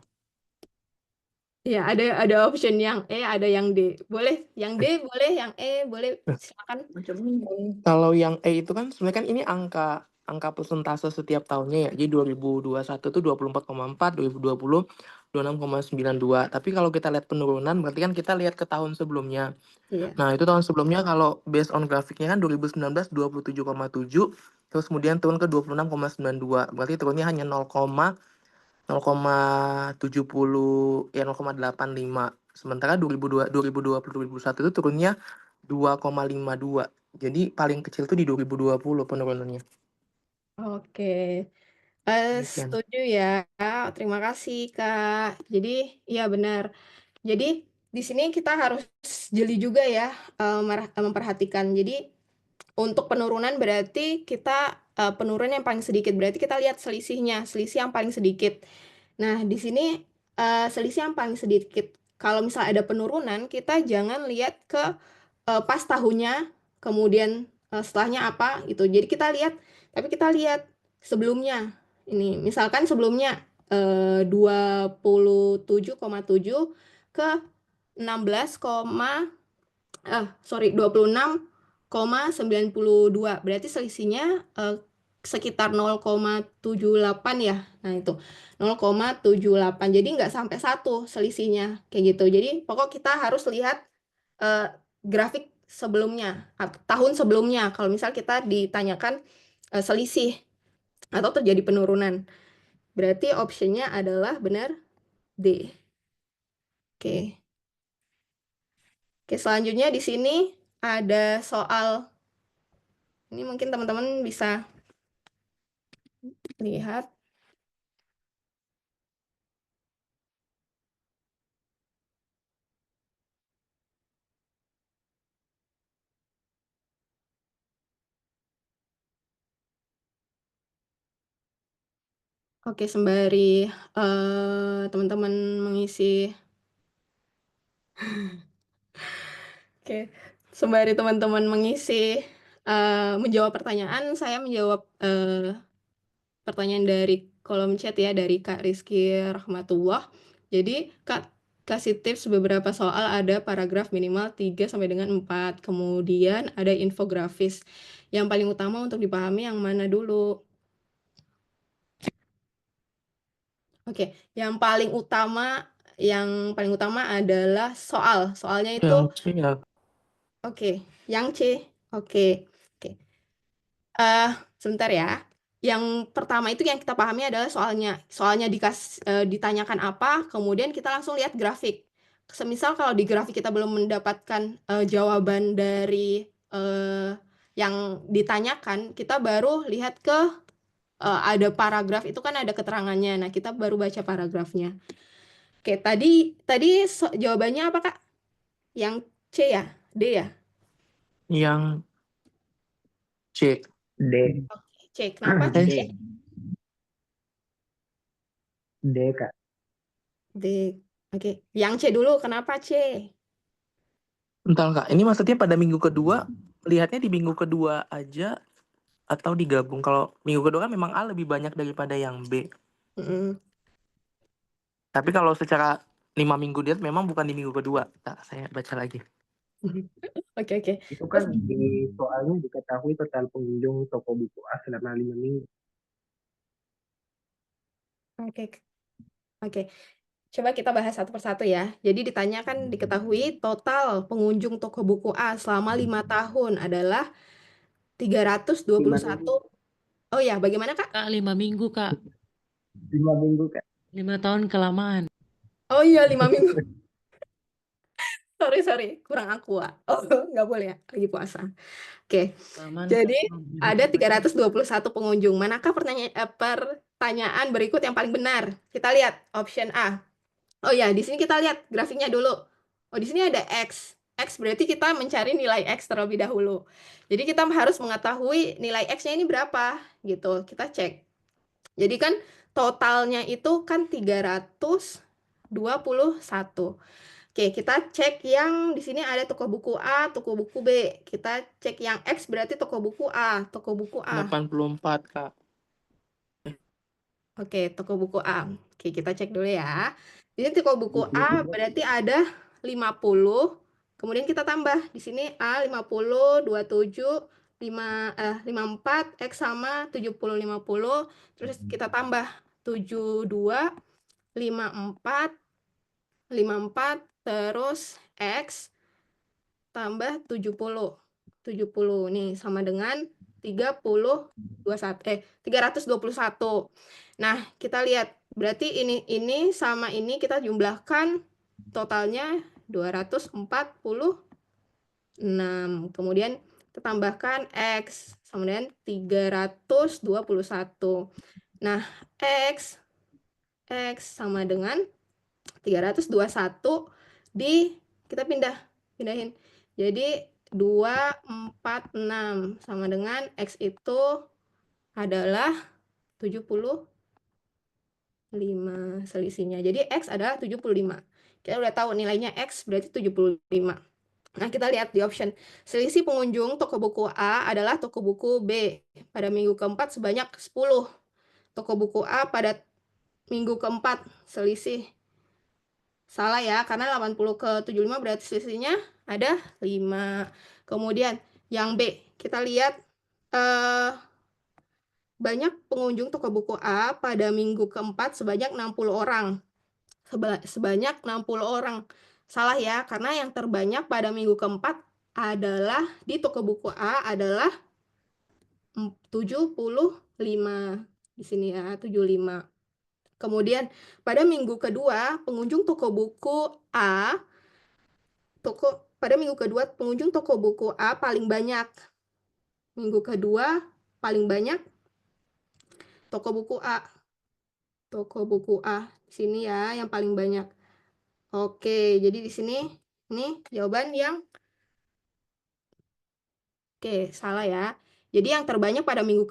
Ya, ada option yang E, ada yang D. Boleh yang D, boleh yang E, boleh silakan. Kalau yang E itu kan sebenarnya kan ini angka persentase setiap tahunnya ya. Jadi 2021 itu 24,4, 2020 26,92. Tapi kalau kita lihat penurunan berarti kan kita lihat ke tahun sebelumnya. Iya. Nah, itu tahun sebelumnya kalau based on grafiknya kan 2019 27,7, terus kemudian turun ke 26,92. Berarti turunnya hanya 0,70 ya 0,85. Sementara 2020 2021 itu turunnya 2,52. Jadi paling kecil tuh di 2020 penurunannya. Oke. Demikian. Setuju ya. Terima kasih, Kak. Jadi, iya benar. Jadi, di sini kita harus jeli juga ya memperhatikan. Jadi, untuk penurunan berarti kita penurunan yang paling sedikit. Berarti kita lihat selisihnya, selisih yang paling sedikit. Nah, di sini selisih yang paling sedikit. Kalau misalnya ada penurunan, kita jangan lihat ke pas tahunnya, kemudian setelahnya apa gitu. Jadi kita lihat sebelumnya. Ini misalkan sebelumnya 27,7 ke 26,92. Berarti selisihnya sekitar 0,78 ya. Nah, itu 0,78. Jadi nggak sampai 1 selisihnya kayak gitu. Jadi pokok kita harus lihat grafik sebelumnya, tahun sebelumnya. Kalau misal kita ditanyakan selisih atau terjadi penurunan. Berarti optionnya adalah benar D. Oke. Oke, selanjutnya di sini ada soal. Ini mungkin teman-teman bisa lihat. Oke, sembari teman-teman mengisi. Oke, sembari teman-teman mengisi menjawab pertanyaan, saya menjawab pertanyaan dari kolom chat ya, dari Kak Rizky Rahmatullah. Jadi Kak kasih tips beberapa soal, ada paragraf minimal 3 sampai dengan 4. Kemudian ada infografis. Yang paling utama untuk dipahami yang mana dulu? Oke, yang paling utama adalah soal. Soalnya itu Yang C ya. oke, yang C. Oke. Sebentar ya. Yang pertama itu yang kita pahami adalah soalnya. Soalnya ditanyakan apa, kemudian kita langsung lihat grafik. Semisal kalau di grafik kita belum mendapatkan jawaban dari yang ditanyakan, kita baru lihat ke ada paragraf, itu kan ada keterangannya. Nah, kita baru baca paragrafnya. Oke, tadi jawabannya apa, Kak? Yang C ya? D ya? Yang C. D. Oke, C. Kenapa D. C? D, Kak. D. Oke, yang C dulu. Kenapa C? Bentar Kak, ini maksudnya pada minggu kedua, lihatnya di minggu kedua aja atau digabung? Kalau minggu kedua kan memang A lebih banyak daripada yang B. Mm-mm. Tapi kalau secara 5 minggu dia memang bukan di minggu kedua. Nah, saya baca lagi. Oke. Itu kan di soalnya diketahui total pengunjung toko buku A selama 5 minggu. Oke. Coba kita bahas satu persatu ya. Jadi ditanyakan, diketahui total pengunjung toko buku A selama 5 tahun adalah 321. 5 minggu. Oh ya, bagaimana Kak? Kak, 5 minggu, Kak. 5 minggu, Kak. 5 tahun kelamaan. Oh iya, 5 minggu. Sorry, kurang aqua. Oh, nggak boleh ya, lagi puasa. Oke, Kelamaan, jadi Kak. ada 321 pengunjung. Manakah pertanyaan berikut yang paling benar? Kita lihat option A. Oh ya, di sini kita lihat grafiknya dulu. Oh, di sini ada X. X berarti kita mencari nilai X terlebih dahulu. Jadi kita harus mengetahui nilai X-nya ini berapa, gitu. Kita cek. Jadi kan totalnya itu kan 321. Oke, kita cek yang di sini ada toko buku A, toko buku B. Kita cek yang X berarti toko buku A, toko buku A. 84 Kak. Oke, toko buku A. Oke, kita cek dulu ya. Ini toko buku A berarti ada 50. Kemudian kita tambah. Di sini A 50, 27, 54, X sama 70, 50. Terus kita tambah 72, 54, 54, terus X tambah 70. 70 nih sama dengan 321. Nah, kita lihat berarti ini sama ini kita jumlahkan totalnya 246. Kemudian kita tambahkan X sama dengan 321. Nah, X sama dengan 321 kita pindahin. Jadi 246 sama dengan X itu adalah 75 selisihnya. Jadi X adalah 75. Kita udah tahu nilainya X berarti 75. Nah, kita lihat di option. Selisih pengunjung toko buku A adalah toko buku B. Pada minggu keempat sebanyak 10. Toko buku A pada minggu keempat selisih. Salah ya, karena 80 ke 75 berarti selisihnya ada 5. Kemudian yang B, kita lihat banyak pengunjung toko buku A pada minggu keempat sebanyak 60 orang. Sebanyak 60 orang. Salah ya, karena yang terbanyak pada minggu keempat adalah di toko buku A adalah 75. Di sini ya, 75. Kemudian pada minggu kedua pengunjung toko buku A pengunjung toko buku A paling banyak. Minggu kedua paling banyak toko buku A. Toko buku A. Sini ya yang paling banyak. Oke, jadi di sini ini jawaban yang salah ya. Jadi yang terbanyak pada minggu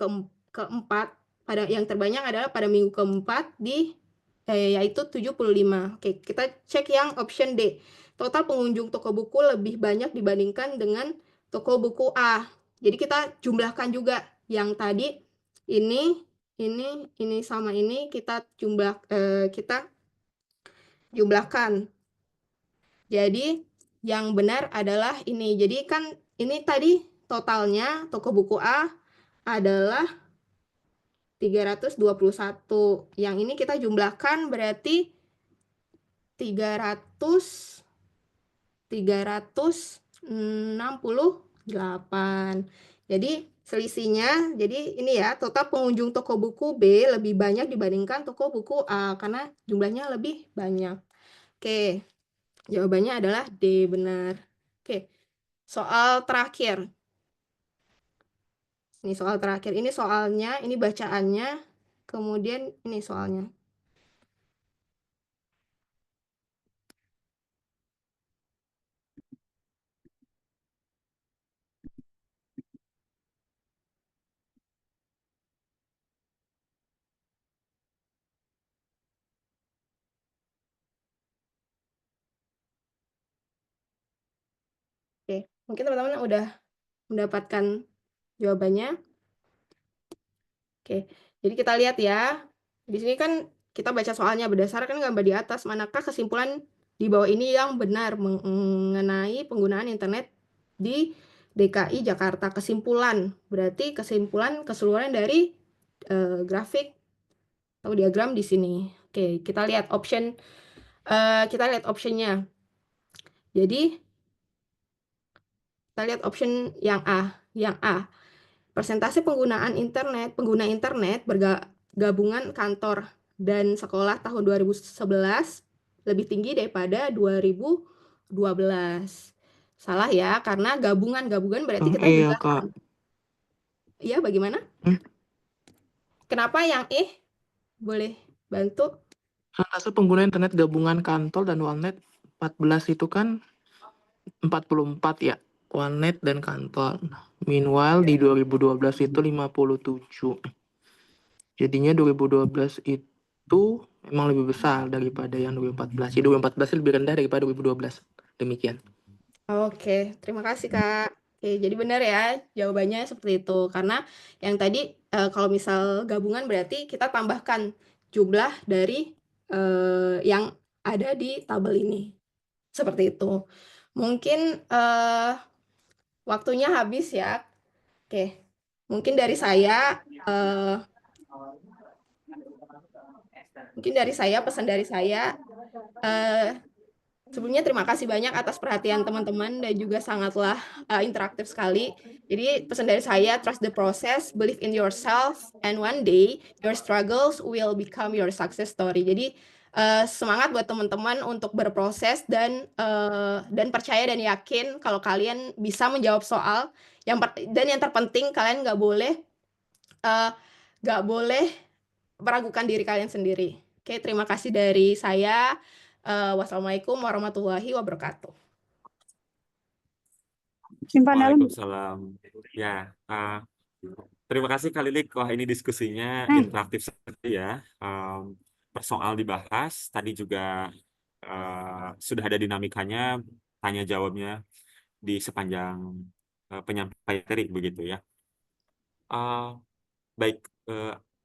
keempat, yang terbanyak adalah pada minggu keempat yaitu 75. Oke, kita cek yang option D. Total pengunjung toko buku lebih banyak dibandingkan dengan toko buku A. Jadi kita jumlahkan juga yang tadi ini sama ini kita jumlahkan. Jadi yang benar adalah ini. Jadi kan ini tadi totalnya toko buku A adalah 321. Yang ini kita jumlahkan berarti 368. Jadi selisihnya, jadi ini ya, total pengunjung toko buku B lebih banyak dibandingkan toko buku A karena jumlahnya lebih banyak. Oke, jawabannya adalah D, benar. Oke, soal terakhir. Ini soal terakhir. Ini soalnya, ini bacaannya, kemudian ini soalnya. Oke, mungkin teman-teman udah mendapatkan jawabannya. Oke, jadi kita lihat ya. Di sini kan kita baca soalnya berdasarkan gambar di atas, manakah kesimpulan di bawah ini yang benar mengenai penggunaan internet di DKI Jakarta. Kesimpulan, berarti kesimpulan keseluruhan dari grafik atau diagram di sini. Oke, kita lihat optionnya. Jadi kita lihat option yang A. Yang A, persentase pengguna internet bergabungan kantor dan sekolah tahun 2011 lebih tinggi daripada 2012. Salah ya, karena gabungan berarti kita Iya, juga. Kak. Iya, bagaimana? Kenapa yang E? Boleh bantu? Persentase pengguna internet gabungan kantor dan warnet 14 itu kan 44 ya, warnet dan kantor. Meanwhile di 2012 itu 57. Jadinya 2012 itu memang lebih besar daripada yang 2014. Jadi 2014 lebih rendah daripada 2012. Demikian. Oke, terima kasih Kak. Oke, jadi benar ya jawabannya seperti itu. Karena yang tadi kalau misal gabungan berarti kita tambahkan jumlah dari yang ada di tabel ini. Seperti itu. Mungkin waktunya habis ya. Oke, mungkin dari saya pesan dari saya. Sebelumnya terima kasih banyak atas perhatian teman-teman dan juga sangatlah interaktif sekali. Jadi pesan dari saya, trust the process, believe in yourself, and one day your struggles will become your success story. Jadi semangat buat teman-teman untuk berproses dan percaya dan yakin kalau kalian bisa menjawab soal. Dan yang terpenting kalian nggak boleh meragukan diri kalian sendiri. Oke, terima kasih dari saya. Wassalamualaikum warahmatullahi wabarakatuh. Waalaikumsalam. Ya, terima kasih Kak Lilik. Wah, ini diskusinya interaktif sekali ya. Persoal dibahas, tadi juga sudah ada dinamikanya, tanya jawabnya di sepanjang penyampaian materi begitu ya. Baik,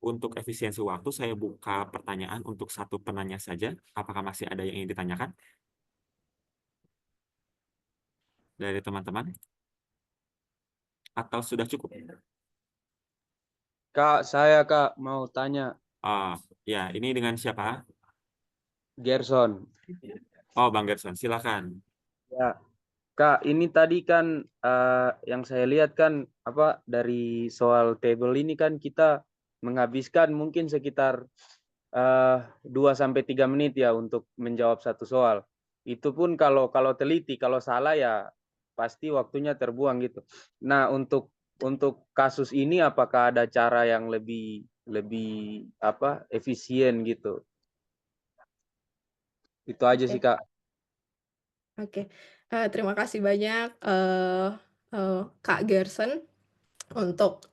untuk efisiensi waktu saya buka pertanyaan untuk satu penanya saja. Apakah masih ada yang ingin ditanyakan dari teman-teman? Atau sudah cukup? Kak, saya mau tanya. Ya, ini dengan siapa? Gerson. Oh, Bang Gerson, silakan. Ya, Kak, ini tadi kan yang saya lihat kan dari soal table ini kan kita menghabiskan mungkin sekitar 2-3 menit ya untuk menjawab satu soal. Itu pun kalau teliti, kalau salah ya pasti waktunya terbuang gitu. Nah, untuk kasus ini apakah ada cara yang lebih efisien gitu? Itu aja Oke. sih, Kak. Oke, terima kasih banyak Kak Gerson untuk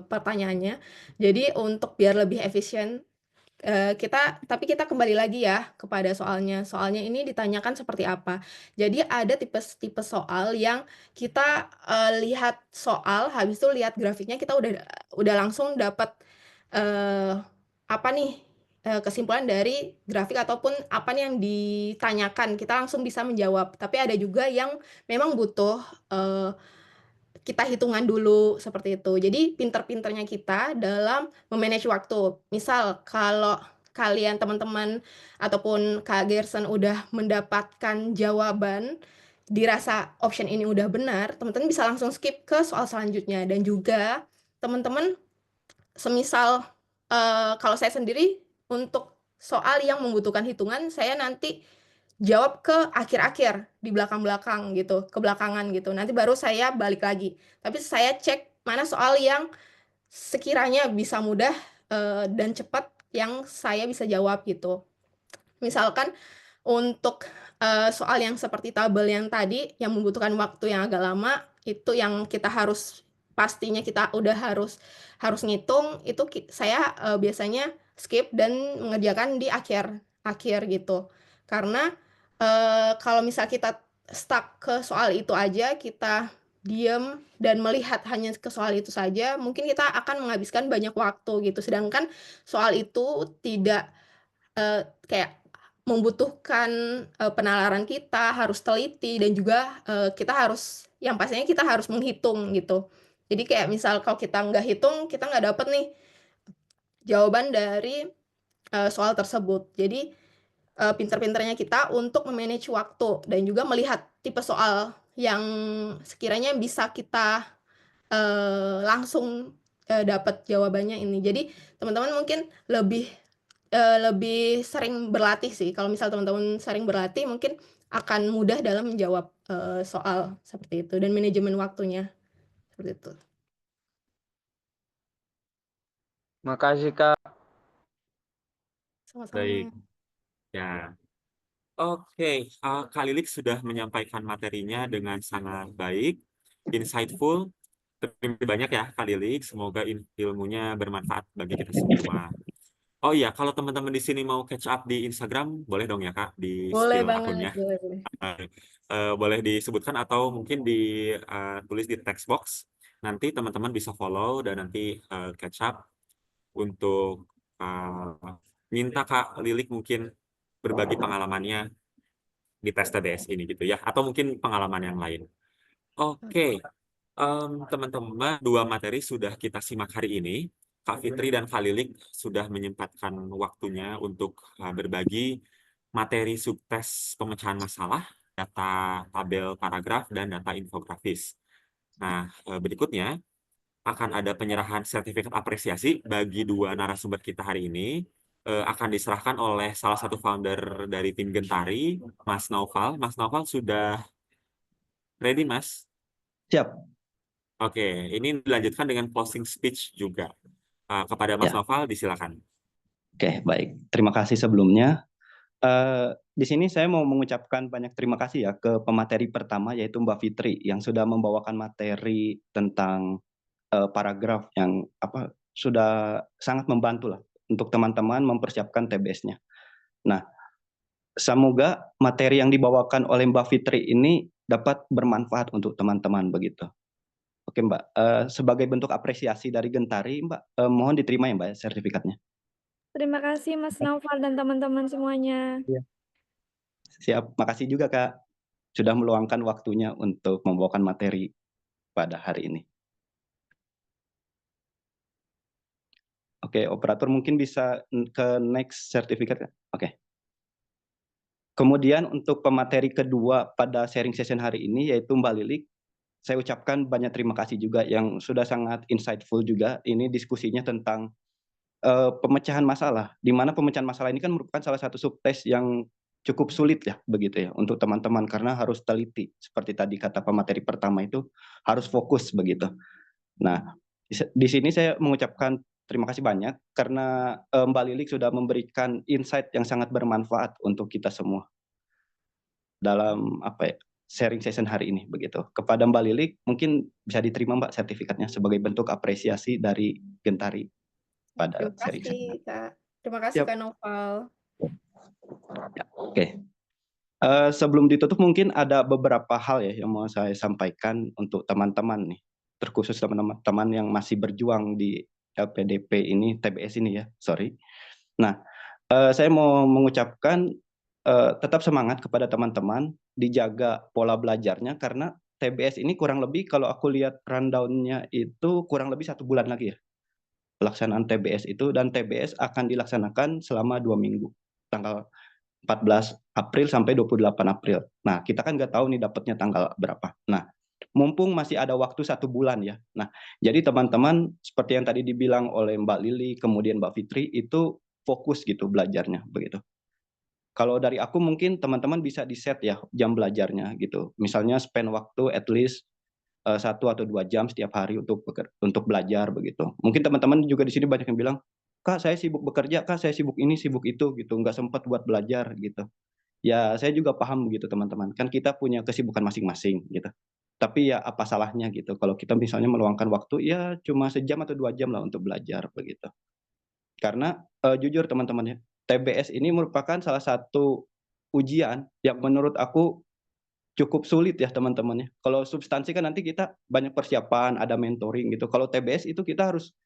pertanyaannya. Jadi untuk biar lebih efisien, tapi kita kembali lagi ya kepada soalnya. Soalnya ini ditanyakan seperti apa. Jadi ada tipe soal yang kita lihat soal, habis itu lihat grafiknya kita udah langsung dapat apa nih kesimpulan dari grafik ataupun apa nih yang ditanyakan, kita langsung bisa menjawab. Tapi ada juga yang memang butuh kita hitungan dulu seperti itu. Jadi pinter-pinternya kita dalam memanage waktu. Misal kalau kalian teman-teman ataupun Kak Gerson udah mendapatkan jawaban, dirasa option ini udah benar, teman-teman bisa langsung skip ke soal selanjutnya. Dan juga teman-teman semisal kalau saya sendiri untuk soal yang membutuhkan hitungan, saya nanti jawab ke akhir-akhir, di belakang-belakang gitu, ke belakangan gitu. Nanti baru saya balik lagi. Tapi saya cek mana soal yang sekiranya bisa mudah dan cepat yang saya bisa jawab gitu. Misalkan untuk soal yang seperti tabel yang tadi, yang membutuhkan waktu yang agak lama, itu yang kita pastinya kita udah harus ngitung, itu saya biasanya skip dan mengerjakan di akhir gitu. Karena kalau misal kita stuck ke soal itu aja, kita diem dan melihat hanya ke soal itu saja, mungkin kita akan menghabiskan banyak waktu gitu. Sedangkan soal itu tidak kayak membutuhkan penalaran kita, harus teliti dan juga yang pastinya kita harus menghitung gitu. Jadi kayak misal kalau kita nggak hitung, kita nggak dapet nih jawaban dari soal tersebut. Jadi pinter-pinternya kita untuk memanage waktu dan juga melihat tipe soal yang sekiranya bisa kita langsung dapat jawabannya ini. Jadi teman-teman mungkin lebih sering berlatih sih. Kalau misal teman-teman sering berlatih, mungkin akan mudah dalam menjawab soal seperti itu dan manajemen waktunya seperti itu. Makasih, Kak. Sama-sama. Baik, ya. Oke, Kak Lilik sudah menyampaikan materinya dengan sangat baik, insightful. Terima kasih banyak ya Kak Lilik, semoga ilmunya bermanfaat bagi kita semua. Oh iya, kalau teman-teman di sini mau catch up di Instagram, boleh dong ya Kak, di Boleh spill banget, akunnya. boleh. Boleh disebutkan atau mungkin ditulis di text box. Nanti teman-teman bisa follow dan nanti catch up untuk minta Kak Lilik mungkin berbagi pengalamannya di tes TBS ini gitu ya, atau mungkin pengalaman yang lain. Oke, teman-teman, 2 materi sudah kita simak hari ini. Kak Fitri dan Kak Lilik sudah menyempatkan waktunya untuk berbagi materi subtes pemecahan masalah, data tabel paragraf, dan data infografis. Nah, berikutnya akan ada penyerahan sertifikat apresiasi bagi 2 narasumber kita hari ini. Akan diserahkan oleh salah satu founder dari tim Gentari, Mas Naufal. Mas Naufal sudah ready, Mas? Siap. Oke, ini dilanjutkan dengan closing speech juga. Kepada Mas Ya. Naufal, disilakan. Oke, baik. Terima kasih sebelumnya. Di sini saya mau mengucapkan banyak terima kasih ya ke pemateri pertama, yaitu Mbak Fitri, yang sudah membawakan materi tentang paragraf yang sudah sangat membantu lah untuk teman-teman mempersiapkan TBS-nya. Nah, semoga materi yang dibawakan oleh Mbak Fitri ini dapat bermanfaat untuk teman-teman begitu. Oke Mbak, sebagai bentuk apresiasi dari Gentari, Mbak, mohon diterima ya Mbak sertifikatnya. Terima kasih Mas Naufal dan teman-teman semuanya. Siap, makasih juga Kak sudah meluangkan waktunya untuk membawakan materi pada hari ini. Oke, operator mungkin bisa ke next sertifikat. Oke. Kemudian untuk pemateri kedua pada sharing session hari ini yaitu Mbak Lilik, saya ucapkan banyak terima kasih juga yang sudah sangat insightful juga. Ini diskusinya tentang pemecahan masalah, di mana pemecahan masalah ini kan merupakan salah satu subtes yang cukup sulit ya begitu ya untuk teman-teman karena harus teliti seperti tadi kata pemateri pertama itu harus fokus begitu. Nah, di sini saya mengucapkan terima kasih banyak karena Mbak Lilik sudah memberikan insight yang sangat bermanfaat untuk kita semua dalam sharing session hari ini begitu. Kepada Mbak Lilik mungkin bisa diterima Mbak sertifikatnya sebagai bentuk apresiasi dari Gentari pada Terima sharing kasih, session. Kak. Terima kasih, Siap. Kak Noval. Ya, oke. Sebelum ditutup mungkin ada beberapa hal ya yang mau saya sampaikan untuk teman-teman nih, terkhusus teman-teman yang masih berjuang di LPDP ini, TBS ini ya, sorry. Nah, saya mau mengucapkan tetap semangat kepada teman-teman, dijaga pola belajarnya karena TBS ini kurang lebih kalau aku lihat rundown-nya itu kurang lebih 1 bulan lagi ya, pelaksanaan TBS itu, dan TBS akan dilaksanakan selama 2 minggu, tanggal 14 April sampai 28 April. Nah, kita kan nggak tahu nih dapatnya tanggal berapa. Nah, mumpung masih ada waktu 1 bulan ya. Nah, jadi teman-teman seperti yang tadi dibilang oleh Mbak Lili, kemudian Mbak Fitri, itu fokus gitu belajarnya begitu. Kalau dari aku mungkin teman-teman bisa di-set ya jam belajarnya gitu. Misalnya spend waktu at least 1 atau 2 jam setiap hari untuk belajar begitu. Mungkin teman-teman juga di sini banyak yang bilang, "Kak, saya sibuk bekerja, Kak, saya sibuk ini, sibuk itu," gitu, nggak sempat buat belajar gitu. Ya, saya juga paham begitu teman-teman, kan kita punya kesibukan masing-masing gitu. Tapi ya apa salahnya gitu kalau kita misalnya meluangkan waktu ya cuma sejam atau 2 jam lah untuk belajar begitu. Karena jujur teman-teman ya, TBS ini merupakan salah satu ujian yang menurut aku cukup sulit ya teman-teman ya. Kalau substansi kan nanti kita banyak persiapan, ada mentoring gitu. Kalau TBS itu kita harus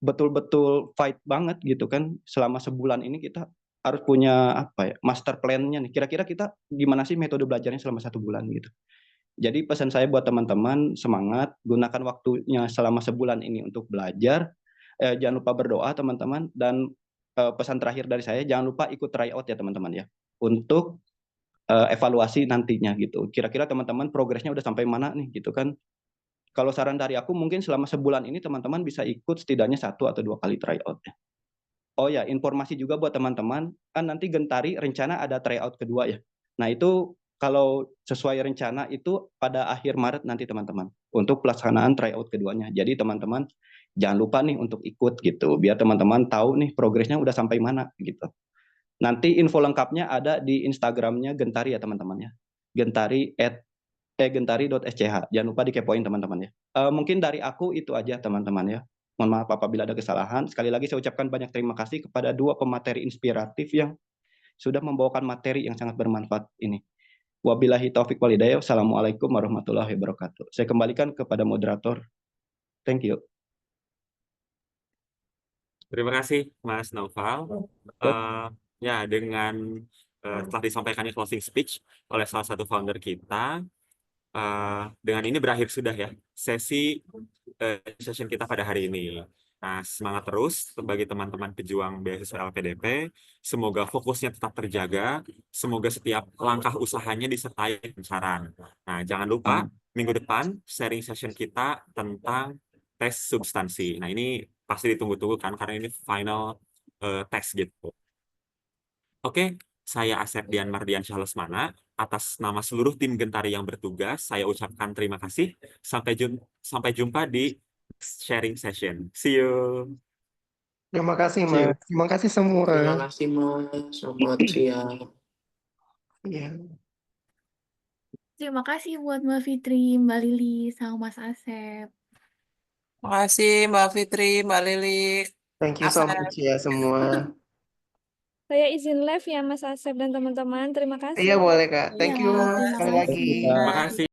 betul-betul fight banget gitu kan. Selama sebulan ini kita harus punya master plan-nya nih. Kira-kira kita gimana sih metode belajarnya selama 1 bulan gitu. Jadi pesan saya buat teman-teman, semangat, gunakan waktunya selama sebulan ini untuk belajar. Jangan lupa berdoa teman-teman, dan pesan terakhir dari saya, jangan lupa ikut tryout ya teman-teman ya. Untuk evaluasi nantinya gitu. Kira-kira teman-teman progresnya udah sampai mana nih gitu kan. Kalau saran dari aku mungkin selama sebulan ini teman-teman bisa ikut setidaknya 1 atau 2 kali tryout ya. Oh ya, informasi juga buat teman-teman, kan nanti Gentari rencana ada tryout kedua ya. Nah itu kalau sesuai rencana itu pada akhir Maret nanti teman-teman, untuk pelaksanaan tryout keduanya. Jadi teman-teman jangan lupa nih untuk ikut gitu, biar teman-teman tahu nih progresnya udah sampai mana gitu. Nanti info lengkapnya ada di Instagramnya Gentari ya teman-teman ya. Gentari.sch. Jangan lupa dikepoin teman-teman ya. Mungkin dari aku itu aja teman-teman ya. Mohon maaf apabila ada kesalahan. Sekali lagi saya ucapkan banyak terima kasih kepada 2 pemateri inspiratif yang sudah membawakan materi yang sangat bermanfaat ini. Wabillahi taufik walhidayah. Wassalamualaikum warahmatullahi wabarakatuh. Saya kembalikan kepada moderator. Thank you. Terima kasih Mas Noval. Ya, dengan telah disampaikannya closing speech oleh salah satu founder kita, dengan ini berakhir sudah ya sesi session kita pada hari ini. Nah, semangat terus bagi teman-teman pejuang beasiswa LPDP. Semoga fokusnya tetap terjaga. Semoga setiap langkah usahanya disertai saran. Nah, jangan lupa minggu depan sharing session kita tentang tes substansi. Nah, ini pasti ditunggu-tunggu kan karena ini final tes gitu. Oke, saya Asep Dian Mardiansyah Lesmana. Atas nama seluruh tim Gentari yang bertugas, saya ucapkan terima kasih. Sampai jumpa di sharing session. See you. Terima kasih, See you. Mas. Terima kasih semua. Terima kasih Mas. Selamat siang. Iya. Terima kasih buat Mbak Fitri, Mbak Lili, sama Mas Asep. Makasih Mbak Fitri, Mbak Lili, Thank you so Asep. much ya semua. Saya izin live ya Mas Asep dan teman-teman. Terima kasih. Iya boleh Kak. Thank you Iya, terima sekali kasih. lagi. Terima kasih.